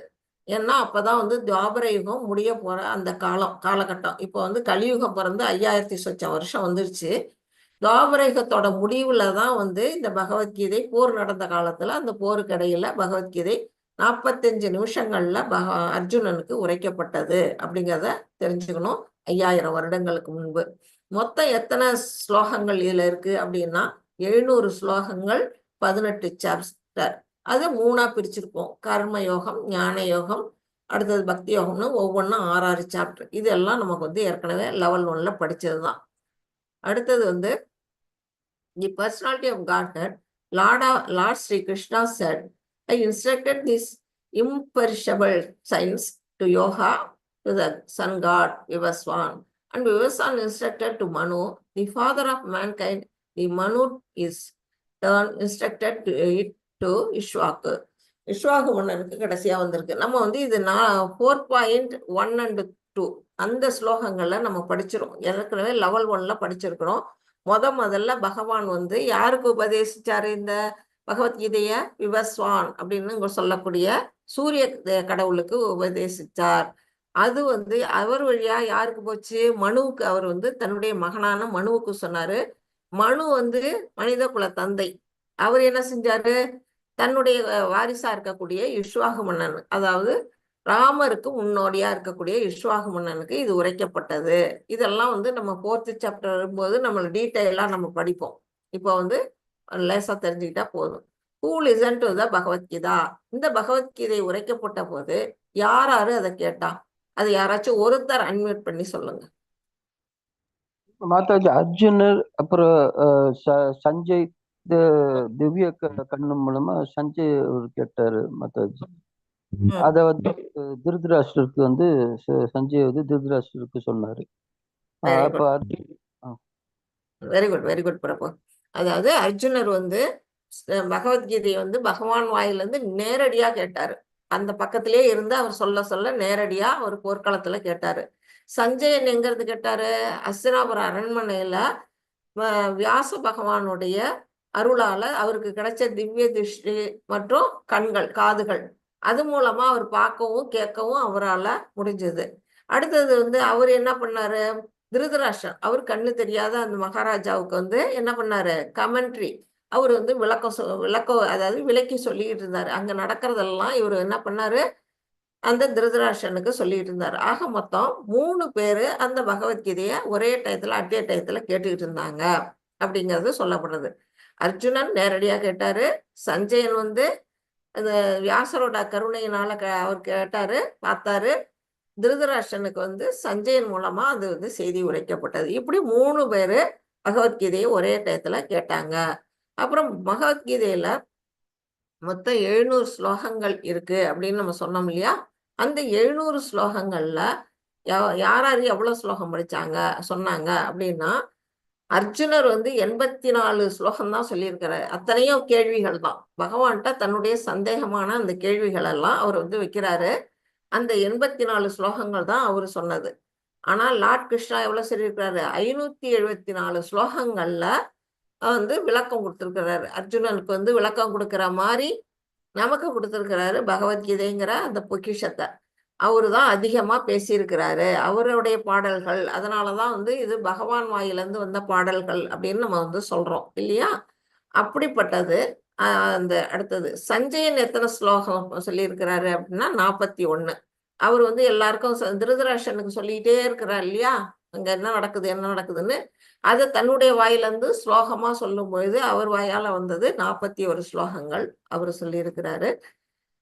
ஏன்னா அப்பதான் வந்து துவாபர யுகம் முடிய போற அந்த காலகட்டம். இப்போ வந்து கலியுகம் பிறந்து 5000 சொச்சம் வருஷம் வந்துருச்சு. துவாபரயுகத்தோட முடிவுல தான் வந்து இந்த பகவத்கீதை போர் நடந்த காலத்துல அந்த போருக்கு இடையில பகவத்கீதை 45 நிமிஷங்கள்ல அர்ஜுனனுக்கு உரைக்கப்பட்டது அப்படிங்கிறத தெரிஞ்சுக்கணும். 5000 வருடங்களுக்கு முன்பு. மொத்தம் எத்தனை ஸ்லோகங்கள் இதுல இருக்கு அப்படின்னா 700 ஸ்லோகங்கள், 18 சாப்டர். அது 3ஆ பிரிச்சிருப்போம். கர்ம யோகம், ஞான யோகம், அடுத்தது பக்தி யோகம்னு ஒவ்வொன்றும் 6 சாப்டர். இதெல்லாம் நமக்கு வந்து ஏற்கனவே லெவல் 1ல படிச்சதுதான். அடுத்தது வந்து the personality of Godhead, Lord Sri Krishna said, I instructed this imperishable science to Yoga, to the sun god Vivaswan, and Vivaswan instructed to Manu, the father of mankind. The Manu is instructed to Ishwaku. Ikshvaku மன்னனுக்கு கடைசியா வந்திருக்கு. நம்ம வந்து இது 4.1 and 2 அந்த ஸ்லோகங்கள்ல நம்ம படிச்சிரும். ஏற்கனவே level 1ல படிச்சிருக்கிறோம். முதல்ல பகவான் வந்து யாருக்கு உபதேசிச்சாரு இந்த பகவத்கீதைய? விவஸ்வான் அப்படின்னு சொல்லக்கூடிய சூரிய கடவுளுக்கு உபதேசிச்சார். அது வந்து அவர் வழியா யாருக்கு போச்சு? மனுவுக்கு. அவர் வந்து தன்னுடைய மகனான மனுவுக்கு சொன்னாரு. மனு வந்து மனித குல தந்தை. அவர் என்ன செஞ்சாரு? தன்னுடைய வாரிசா இருக்கக்கூடிய இஷ்வாகு மன்னன், அதாவது ராமருக்கு முன்னோடியா இருக்கக்கூடிய இஷ்வாகு மன்னனுக்கு இது உரைக்கப்பட்டது. இதெல்லாம் வந்து நம்ம 4th சாப்டர் வரும்போது நம்ம டீட்டெயிலா நம்ம படிப்போம். இப்போ வந்து லேசா தெரிஞ்சுக்கிட்டா போதும். Who listened to the Bhagavad Gita? இந்த பகவத்கீதை உரைக்கப்பட்ட போது யாராரு அதை கேட்டா? அது யாராச்சும் ஒருத்தர் அன்மியூட் பண்ணி சொல்லுங்க. மாதாஜி அர்ஜுனர், அப்புறம் சஞ்சய், திவ்ய கண்ணு மூலமா சஞ்சய் அவர் கேட்டாரு மாதாஜி. அத வந்து திருதராஷ்டிரருக்கு வந்து சஞ்சய் வந்து திருதராஷ்டிரருக்கு சொன்னாரு. வெரி குட் பிரபு. அதாவது அர்ஜுனர் வந்து பகவத்கீதையை வந்து பகவான் வாயிலிருந்து நேரடியா கேட்டாரு. அந்த பக்கத்திலேயே இருந்து அவர் சொல்ல நேரடியா ஒரு போர்க்களத்துல கேட்டாரு. சஞ்சயன் எங்கிறது கேட்டாரு? அஸ்தினாபுர அரண்மனையில வியாச பகவானுடைய அருளால அவருக்கு கிடைச்ச திவ்ய திருஷ்டி மற்றும் கண்கள், காதுகள், அது மூலமா அவர் பார்க்கவும் கேட்கவும் அவரால் முடிஞ்சது. அடுத்தது வந்து அவர் என்ன பண்ணாரு, திருதராஷ்டிரன் அவர் கண்ணு தெரியாத அந்த மகாராஜாவுக்கு வந்து என்ன பண்ணாரு, கமெண்ட்ரி அவர் வந்து விளக்கம் அதாவது விளக்கி சொல்லிட்டு இருந்தாரு. அங்க நடக்கிறதெல்லாம் இவர் என்ன பண்ணாரு, அந்த திருதராஷ்டிரனுக்கு சொல்லிட்டு இருந்தாரு. ஆக மொத்தம் 3 பேரு அந்த பகவத்கீதையை ஒரே டயத்துல அட்டே டயத்துல கேட்டுக்கிட்டு இருந்தாங்க அப்படிங்கிறது சொல்லப்படுறது. அர்ஜுனன் நேரடியா கேட்டாரு. சஞ்சயன் வந்து அந்த வியாசரோட கருணையினால அவர் கேட்டாரு, பார்த்தாரு. திருதராஷ்டிரனுக்கு வந்து சஞ்சயன் மூலமா அது வந்து செய்தி உரைக்கப்பட்டது. இப்படி 3 பேரு பகவத்கீதையை ஒரே டயத்துல கேட்டாங்க. அப்புறம் பகவத்கீதையில மொத்தம் 700 ஸ்லோகங்கள் இருக்கு அப்படின்னு நம்ம சொன்னோம் இல்லையா? அந்த 700 ஸ்லோகங்கள்ல யார் யார் எவ்வளவு ஸ்லோகம் படிச்சாங்க சொன்னாங்க அப்படின்னா, அர்ஜுனர் வந்து 84 ஸ்லோகம் தான் சொல்லியிருக்கிறார். அத்தனையும் கேள்விகள் தான். பகவான்கிட்ட தன்னுடைய சந்தேகமான அந்த கேள்விகள் எல்லாம் அவர் வந்து வைக்கிறாரு. அந்த 84 ஸ்லோகங்கள் தான் அவர் சொன்னது. ஆனா லார்ட் கிருஷ்ணா எவ்வளவு சொல்லியிருக்கிறாரு, 574 ஸ்லோகங்கள்ல வந்து விளக்கம் கொடுத்திருக்கிறாரு. அர்ஜுனனுக்கு வந்து விளக்கம் கொடுக்கிற மாதிரி நமக்கு கொடுத்திருக்கிறாரு பகவத்கீதைங்கிற அந்த பொக்கிஷத்தை. அவரு தான் அதிகமா பேசியிருக்கிறாரு. அவருடைய பாடல்கள், அதனாலதான் வந்து இது பகவான் வாயிலிருந்து வந்த பாடல்கள் அப்படின்னு நம்ம வந்து சொல்றோம் இல்லையா? அப்படிப்பட்டது. அந்த அடுத்தது சஞ்சயன் எத்தனை ஸ்லோகம் சொல்லியிருக்கிறாரு அப்படின்னா 41. அவர் வந்து எல்லாருக்கும் திருதராஷ்டிரனுக்கு சொல்லிட்டே இருக்கிறார் இல்லையா, அங்க என்ன நடக்குது என்ன நடக்குதுன்னு. அதை தன்னுடைய வாயிலிருந்து ஸ்லோகமா சொல்லும் பொழுது அவர் வாயால வந்தது 41 ஸ்லோகங்கள் அவர் சொல்லியிருக்கிறாரு.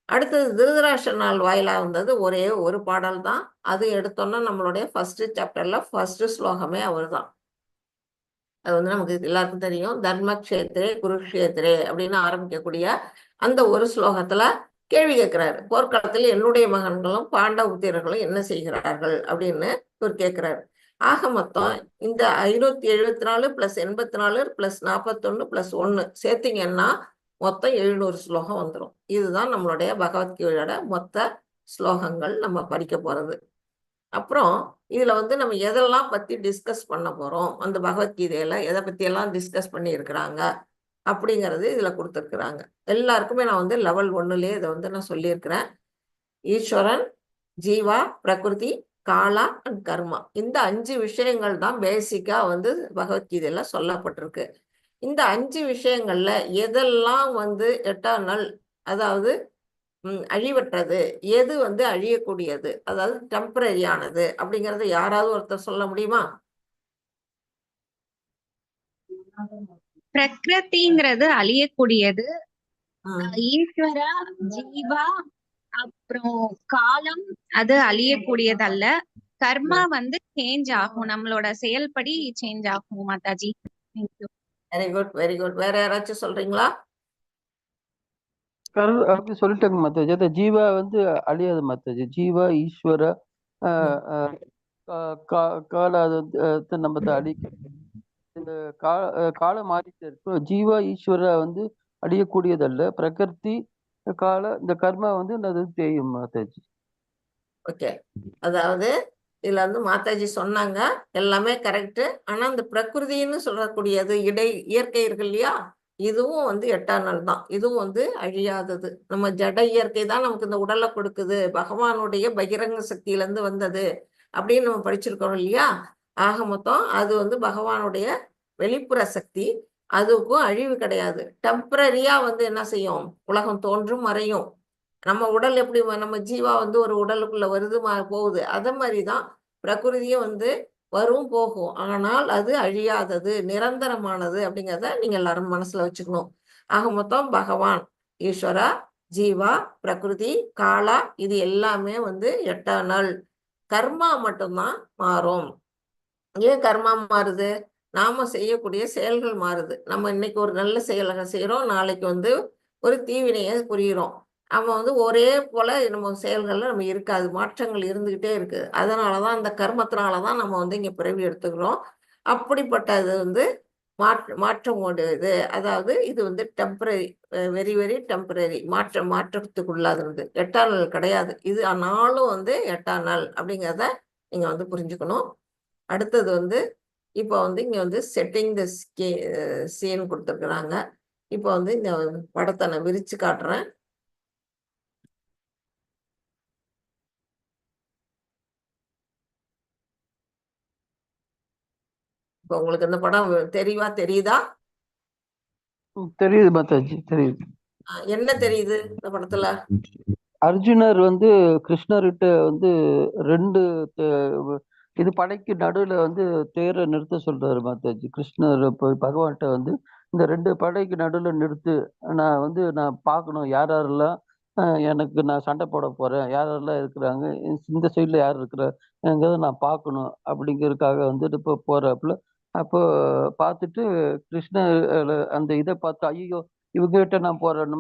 அடுத்தது திருதராஷ்டிரனால் வாயிலா வந்தது ஒரே ஒரு பாடல் தான். அது எடுத்தோம்னா நம்மளுடைய ஃபர்ஸ்ட் சாப்டர்ல ஃபர்ஸ்ட் ஸ்லோகமே அவர் தான். அது வந்து நமக்கு எல்லாருக்கும் தெரியும். தர்மக்ஷேத்திரே குருக்ஷேத்திரே அப்படின்னு ஆரம்பிக்கக்கூடிய அந்த ஒரு ஸ்லோகத்துல கேள்வி கேட்கிறாரு. போர்க்களத்தில் என்னுடைய மகன்களும் பாண்டவ புத்திரர்களும் என்ன செய்கிறார்கள் அப்படின்னு இவர் கேட்கிறாரு. ஆக மொத்தம் இந்த 574 + 84 + 41 + 1 சேர்த்தீங்கன்னா மொத்தம் 700 ஸ்லோகம் வந்துடும். இதுதான் நம்மளுடைய பகவத்கீதையோட மொத்த ஸ்லோகங்கள் நம்ம படிக்க போறது. அப்புறம் இதுல வந்து நம்ம எதெல்லாம் பத்தி டிஸ்கஸ் பண்ண போறோம், அந்த பகவத்கீதையில எதை பத்தி எல்லாம் டிஸ்கஸ் பண்ணி இருக்கிறாங்க அப்படிங்கிறது இதுல கொடுத்துருக்குறாங்க. எல்லாருக்குமே நான் வந்து லெவல் 1லயே இதை வந்து நான் சொல்லியிருக்கிறேன். ஈஸ்வரன், ஜீவா, பிரகிருதி, காலா அண்ட் கர்மா, இந்த 5 விஷயங்கள் தான் பேசிக்கா வந்து பகவத்கீதையில சொல்லப்பட்டிருக்கு. இந்த 5 விஷயங்கள்ல எதெல்லாம் வந்து எட்டர்னல், அதாவது அழிவற்றது, எது வந்து அழியக்கூடியது, அதாவது டெம்பரரியானது அப்படிங்கறத யாராவது ஒருத்தர் சொல்ல முடியுமா? பிரகிருதிங்கிறது அழியக்கூடியது, ஈஸ்வரா, ஜீவா, அப்புறம் காலம் அது அழியக்கூடியது அல்ல. கர்மா வந்து சேஞ்ச் ஆகும், நம்மளோட செயல்படி சேஞ்ச் ஆகும் Mataji. Very good very good. வேற யாராச்சும் சொல்றீங்களா? அப்படி சொல்லிட்டாங்க மாதாஜி. அந்த ஜீவா வந்து அழியாது மாதாஜி. ஜீவா, ஈஸ்வர, கால அது நம்ம அழிக்க இந்த காலம் மாறிட்டு இருக்கும். ஜீவா ஈஸ்வர வந்து அழியக்கூடியதல்ல. பிரகிருதி, கால, இந்த கர்மா வந்து அது தெரியும் மாதாஜி. ஓகே, அதாவது இதுல வந்து மாதாஜி சொன்னாங்க எல்லாமே கரெக்ட். ஆனா இந்த பிரகிருதின்னு சொல்லக்கூடியது இயற்கை இருக்கு இல்லையா, இதுவும் வந்து எட்டர்னல் தான். இதுவும் வந்து அழியாதது. நம்ம ஜட இயற்கை தான் நமக்கு இந்த உடலை கொடுக்குது, பகவானுடைய பகிரங்க சக்தியிலேருந்து வந்தது அப்படின்னு நம்ம படிச்சிருக்கோம் இல்லையா. ஆக மொத்தம் அது வந்து பகவானுடைய வெளிப்புற சக்தி, அதுக்கும் அழிவு கிடையாது. டெம்பரரியா வந்து என்ன செய்யும், உலகம் தோன்றும் மறையும். நம்ம உடல் எப்படி, நம்ம ஜீவா வந்து ஒரு உடலுக்குள்ள வருது போகுது, அதே மாதிரிதான் பிரகிருதியும் வந்து வரும் போகும். ஆனால் அது அழியாதது, நிரந்தரமானது அப்படிங்கிறத நீங்க எல்லாரும் மனசுல வச்சுக்கணும். ஆக மொத்தம் பகவான், ஈஸ்வரா, ஜீவா, பிரகிருதி, காலா, இது எல்லாமே வந்து எட்டர்னல். கர்மா மட்டும்தான் மாறும். ஏன் கர்மா மாறுது? நாம செய்யக்கூடிய செயல்கள் மாறுது. நம்ம இன்னைக்கு ஒரு நல்ல செயல்கள் செய்யறோம், நாளைக்கு வந்து ஒரு தீவினையை புரிகிறோம். நம்ம வந்து ஒரே போல நம்ம செயல்கள்ல நம்ம இருக்காது, மாற்றங்கள் இருந்துகிட்டே இருக்கு. அதனாலதான் அந்த கர்மத்தினாலதான் நம்ம வந்து இங்க பிறவி எடுத்துக்கிறோம். அப்படிப்பட்டது வந்து மாற்றம் இது. அதாவது இது வந்து டெம்பரரி, வெரி வெரி டெம்பரரி, மாற்றத்துக்குள்ளாது, எட்டர்னல் கிடையாது. இது ஆனாலும் வந்து எட்டர்னல் அப்படிங்கிறத நீங்க வந்து புரிஞ்சுக்கணும். அடுத்தது வந்து இப்போ வந்து இங்க வந்து செட்டிங் த சீன் கொடுத்துருக்குறாங்க. இப்போ வந்து இந்த படத்தை நான் விரிச்சு காட்டுறேன். இப்போ உங்களுக்கு இந்த படம் தெரியுதா? தெரியுது மாதாஜி, தெரியுது. என்ன தெரியுது இந்த படத்துல? அர்ஜுனர் வந்து கிருஷ்ணர்கிட்ட வந்து 2 இது படைக்கு நடுவுல வந்து தேரை நிறுத்த சொல்றாரு மாதாஜி. கிருஷ்ணர் போய் பகவான்கிட்ட வந்து இந்த 2 படைக்கு நடுவுல நிறுத்து, நான் பார்க்கணும் யார் யாரெல்லாம் எனக்கு நான் சண்டை போட போறேன், யார் யாரெல்லாம் இருக்கிறாங்க, இந்த சைட்ல யார் இருக்கிறாங்கிறத நான் பார்க்கணும் அப்படிங்கிறதுக்காக வந்துட்டு இப்போ போறாப்புல. அப்போ பார்த்துட்டு கிருஷ்ணர் அந்த இதை பார்த்து, ஐயோ இவங்ககிட்ட நான் போறேன்,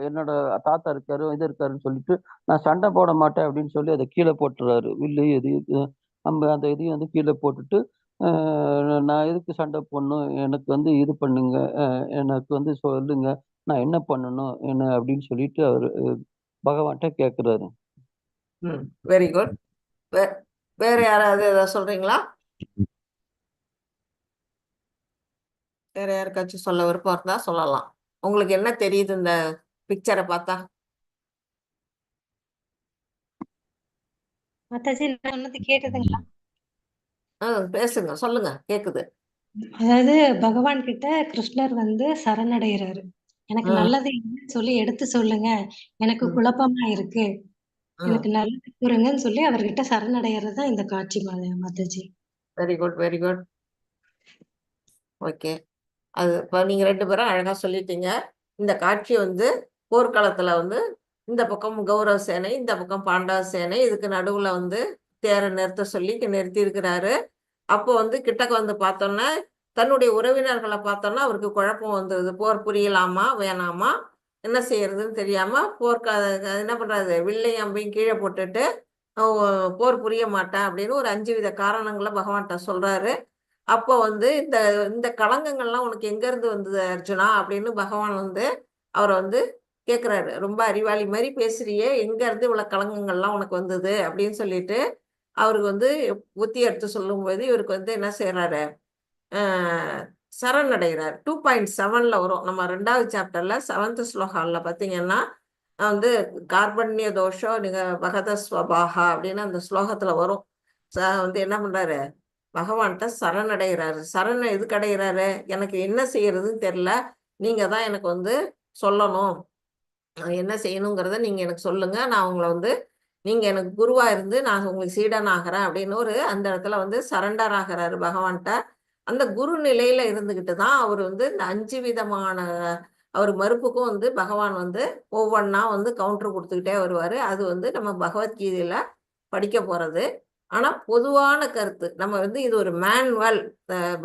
என்னோட தாத்தா இருக்காரு இது இருக்காருன்னு சொல்லிட்டு நான் சண்டை போட மாட்டேன் அப்படின்னு சொல்லி அதை கீழே போட்டுறாரு. வில்லு அந்த இதையும் வந்து கீழே போட்டுட்டு, நான் எதுக்கு சண்டை போடணும், எனக்கு வந்து இது பண்ணுங்க, எனக்கு வந்து சொல்லுங்க நான் என்ன பண்ணணும் என்ன அப்படின்னு சொல்லிட்டு அவரு பகவான்கிட்ட கேட்கிறாரு. Very good. வேற யாராவது ஏதாவது சொல்றீங்களா? வேற யாருக்காச்சும் சொல்ல விருப்பம் இருந்தா சொல்லலாம். உங்களுக்கு என்ன தெரியுது இந்த பிக்சரை பார்த்தா? மாதாஜி நான் சொன்னது கேட்டதுங்களா? பேசுங்க, சொல்லுங்க, கேக்குது. அதாவது பகவான் கிட்ட கிருஷ்ணர் வந்து சரணடைகிறாரு. எனக்கு நல்லது என்னன்னு சொல்லி எடுத்து சொல்லுங்க, எனக்கு குழப்பமா இருக்கு, எனக்கு நல்லது கூறுங்கன்னு சொல்லி அவர்கிட்ட சரணடைகிறது தான் இந்த காட்சி Mataji. Very good, very good. Okay, அது இப்போ நீங்க 2 பேரும் அழகா சொல்லிட்டீங்க. இந்த காட்சி வந்து போர்க்களத்துல வந்து இந்த பக்கம் கௌரவ சேனை, இந்த பக்கம் பாண்டவ சேனை, இதுக்கு நடுவுல வந்து தேரை நிறுத்த சொல்லி நிறுத்தி இருக்கிறாரு. அப்போ வந்து கிட்டக்க வந்து பார்த்தோன்னா தன்னுடைய உறவினர்களை பார்த்தோன்னா அவருக்கு குழப்பம் வந்துடுது. போர் புரியலாமா வேணாமா, என்ன செய்யறதுன்னு தெரியாம என்ன பண்றாரு, வில்லையும் அம்பையும் கீழே போட்டுட்டு போர் புரிய மாட்டேன் அப்படின்னு ஒரு 5 வித காரணங்களை பகவான்கிட்ட சொல்றாரு. அப்போ வந்து இந்த இந்த களங்கங்கள்லாம் உனக்கு எங்க இருந்து வந்தது அர்ஜுனா அப்படின்னு பகவான் வந்து அவரை வந்து கேட்குறாரு. ரொம்ப அறிவாளி மாதிரி பேசுறியே, எங்க இருந்து இவ்வளவு களங்கங்கள்லாம் உனக்கு வந்தது அப்படின்னு சொல்லிட்டு அவருக்கு வந்து புத்தி எடுத்து சொல்லும்போது இவருக்கு வந்து என்ன செய்யறாரு, சரணடைகிறார். 2.7ல வரும், நம்ம 2வது சாப்டர்ல 7th ஸ்லோகால பார்த்தீங்கன்னா வந்து கார்பண்ய தோஷம் நீங்க பகத ஸ்வபாகா அப்படின்னு அந்த ஸ்லோகத்துல வரும். வந்து என்ன பண்றாரு, பகவான்கிட்ட சரணடைகிறாரு. எதுக்கு அடைகிறாரு, எனக்கு என்ன செய்யறதுன்னு தெரியல, நீங்க தான் எனக்கு வந்து சொல்லணும், என்ன செய்யணுங்கிறத நீங்க எனக்கு சொல்லுங்க, நான் உங்களை வந்து நீங்க எனக்கு குருவா இருந்து நான் உங்களுக்கு சீடன் ஆகிறேன் அப்படின்னு அந்த இடத்துல வந்து சரண்டர் ஆகிறாரு பகவான்கிட்ட. அந்த குரு நிலையில இருந்துகிட்டு தான் அவர் வந்து இந்த 5 விதமான அவர் மறுப்புக்கும் வந்து பகவான் வந்து ஒவ்வொன்றா வந்து கவுண்டர் கொடுத்துக்கிட்டே வருவாரு. அது வந்து நம்ம பகவத்கீதையில படிக்க போறது. ஆனா பொதுவான கருத்து நம்ம வந்து இது ஒரு மேனுவல்,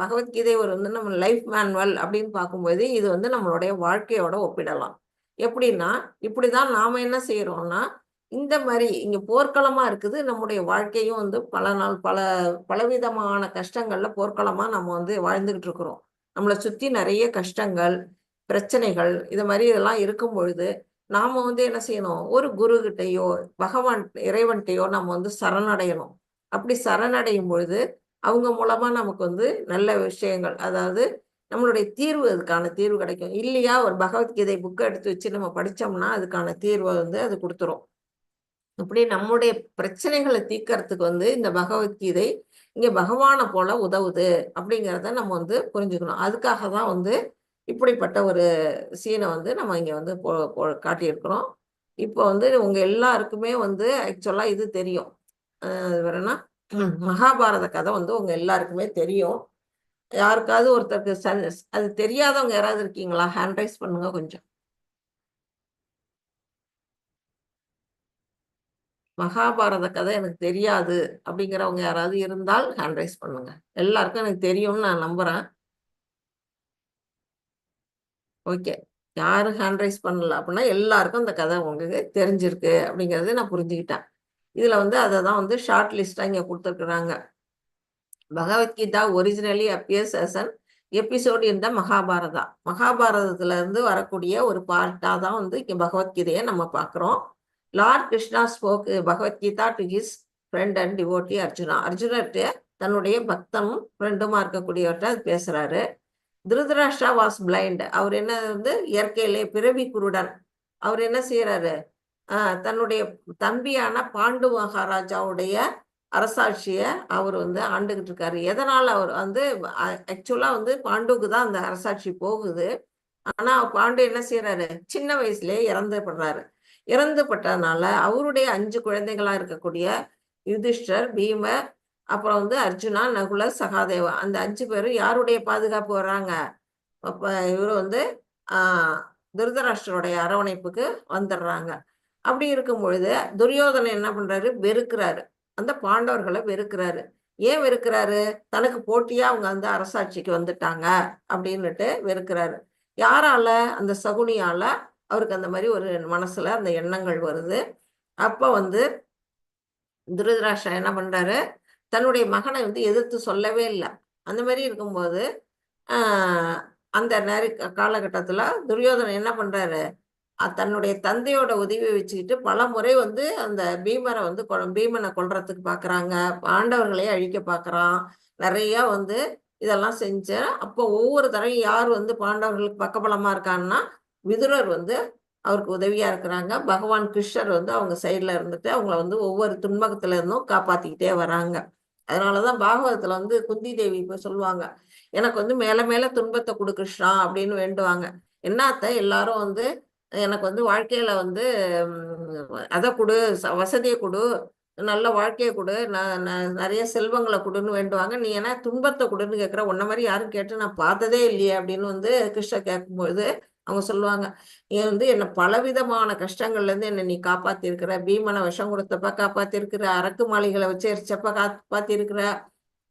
பகவத்கீதை ஒரு வந்து நம்ம லைஃப் மேனுவல் அப்படின்னு பார்க்கும்போது இது வந்து நம்மளுடைய வாழ்க்கையோட ஒப்பிடலாம். எப்படின்னா, இப்படிதான் நாம என்ன செய்யறோம்னா, இந்த மாதிரி இங்க போர்க்களமா இருக்குது நம்முடைய வாழ்க்கையும் வந்து பல நாள் பலவிதமான கஷ்டங்கள்ல போர்க்களமா நம்ம வந்து வாழ்ந்துகிட்டு இருக்கிறோம். நம்மளை சுத்தி நிறைய கஷ்டங்கள், பிரச்சனைகள் இது மாதிரி இதெல்லாம் இருக்கும் பொழுது நாம வந்து என்ன செய்யணும், ஒரு குரு கிட்டையோ பகவான் இறைவன்கிட்டையோ நம்ம வந்து சரணடையணும். அப்படி சரணடையும் பொழுது அவங்க மூலமா நமக்கு வந்து நல்ல விஷயங்கள், அதாவது நம்மளுடைய அதுக்கான தீர்வு கிடைக்கும். இல்லையா ஒரு பகவத்கீதை புக்கை எடுத்து வச்சு நம்ம படிச்சோம்னா அதுக்கான தீர்வை வந்து அது கொடுத்துரும். இப்படி நம்முடைய பிரச்சனைகளை தீர்க்கறதுக்கு வந்து இந்த பகவத்கீதை இங்க பகவானை போல உதவுது அப்படிங்கிறத நம்ம வந்து புரிஞ்சுக்கணும். அதுக்காக தான் வந்து இப்படிப்பட்ட ஒரு சீனை வந்து நம்ம இங்க வந்து காட்டியிருக்கிறோம். இப்போ வந்து உங்க எல்லாருக்குமே வந்து ஆக்சுவலா இது தெரியும், வேறனா மகாபாரத கதை வந்து உங்க எல்லாருக்குமே தெரியும். யாருக்காவது ஒருத்தருக்கு அது தெரியாதவங்க யாராவது இருக்கீங்களா? ஹேண்ட் ரைஸ் பண்ணுங்க கொஞ்சம். மகாபாரத கதை எனக்கு தெரியாது அப்படிங்கிறவங்க யாராவது இருந்தால் ஹேண்ட் ரைஸ் பண்ணுங்க. எல்லாருக்கும் எனக்கு தெரியும்னு நான் நம்புறேன். ஓகே, யாரும் ஹேண்ட் ரைஸ் பண்ணல அப்படின்னா எல்லாருக்கும் இந்த கதை உங்களுக்கு தெரிஞ்சிருக்கு அப்படிங்கிறத நான் புரிஞ்சுக்கிட்டேன். இதுல வந்து அதை தான் வந்து ஷார்ட் லிஸ்டா இங்க கொடுத்துருக்குறாங்க. Bhagavad Gita originally appears as an episode in the Mahabharata. மகாபாரதத்துல இருந்து வரக்கூடிய ஒரு பார்ட்டா தான் வந்து இங்க பகவத்கீதையை நம்ம பார்க்கிறோம். Lord Krishna spoke Bhagavad Gita to his friend and devotee Arjuna. அர்ஜுனர்கிட்ட தன்னுடைய பக்தனும் ஃப்ரெண்டுமா இருக்கக்கூடியவர்கிட்ட பேசுறாரு. Dhritarashtra was blind. அவர் என்ன வந்து இயற்கையிலே பிறவி குருடன். அவர் என்ன செய்யறாரு, தன்னுடைய தம்பியான பாண்டு மகாராஜாவுடைய அரசாட்சிய அவர் வந்து ஆண்டுகிட்டு இருக்காரு. எதனால அவர் வந்து ஆக்சுவலா வந்து பாண்டுக்கு தான் அந்த அரசாட்சி போகுது. ஆனா பாண்டு என்ன செய்யறாரு, சின்ன வயசுலயே இறந்துபடுறாரு. இறந்துபட்டதுனால அவருடைய 5 குழந்தைகளா இருக்கக்கூடிய யுதிஷ்டர், பீமர், அப்புறம் வந்து அர்ஜுனா, நகுல, சகாதேவா, அந்த 5 பேரும் யாருடைய பாதுகாப்பு வர்றாங்க, அப்ப இவரு வந்து திருதராஷ்டிரோடைய அரவணைப்புக்கு வந்துடுறாங்க. அப்படி இருக்கும் பொழுது துரியோதனன் என்ன பண்றாரு, வெறுக்கிறாரு, அந்த பாண்டவர்களை வெறுக்கிறாரு. ஏன் வெறுக்கிறாரு, தனக்கு போட்டியா அவங்க வந்து அரசாட்சிக்கு வந்துட்டாங்க அப்படின்னுட்டு வெறுக்கிறாரு. யாரால, அந்த சகுனியால அவருக்கு அந்த மாதிரி ஒரு மனசுல அந்த எண்ணங்கள் வருது. அப்ப வந்து திருதராஷ்டிரா என்ன பண்றாரு, தன்னுடைய மகனை வந்து எதிர்த்து சொல்லவே இல்லை. அந்த மாதிரி இருக்கும்போது அந்த காலகட்டத்துல துரியோதனன் என்ன பண்றாரு, தன்னுடைய தந்தையோட உதவியை வச்சுக்கிட்டு பல முறை வந்து அந்த பீமரை வந்து பீமனை கொல்றதுக்கு பாக்குறாங்க, பாண்டவர்களையே அழிக்க பாக்குறான், நிறைய வந்து இதெல்லாம் செஞ்ச. அப்போ ஒவ்வொரு தடவையும் யார் வந்து பாண்டவர்களுக்கு பக்கபலமா இருக்காங்கன்னா விதுரர் வந்து அவருக்கு உதவியா இருக்கிறாங்க. பகவான் கிருஷ்ணர் வந்து அவங்க சைட்ல இருந்துட்டு அவங்கள வந்து ஒவ்வொரு துன்பகத்துல இருந்தும் காப்பாத்திக்கிட்டே வராங்க. அதனாலதான் பாகவதத்துல வந்து குந்தி தேவி இப்ப சொல்லுவாங்க, எனக்கு வந்து மேல மேல துன்பத்தை கொடு கிருஷ்ணா அப்படின்னு வேண்டுவாங்க. என்னத்த எல்லாரும் வந்து எனக்கு வந்து வாழ்க்கையில வந்து அதை கொடு, வசதியை கொடு, நல்ல வாழ்க்கையை கொடு, நிறைய செல்வங்களை கொடுன்னு வேண்டுவாங்க. நீ ஏன்னா துன்பத்தை கொடுன்னு கேட்குற, உன்ன மாதிரி யாரும் கேட்டு நான் பார்த்ததே இல்லையே அப்படின்னு வந்து கிருஷ்ணர் கேட்கும்போது அவங்க சொல்லுவாங்க, நீ வந்து என்னை பலவிதமான கஷ்டங்கள்ல இருந்து என்னை நீ காப்பாத்திருக்கிற, பீமனை விஷம் கொடுத்தப்ப காப்பாத்திருக்கிற, அரக்கு மாளிகளை வச்சு எரிச்சப்ப காப்பாத்திருக்கிற,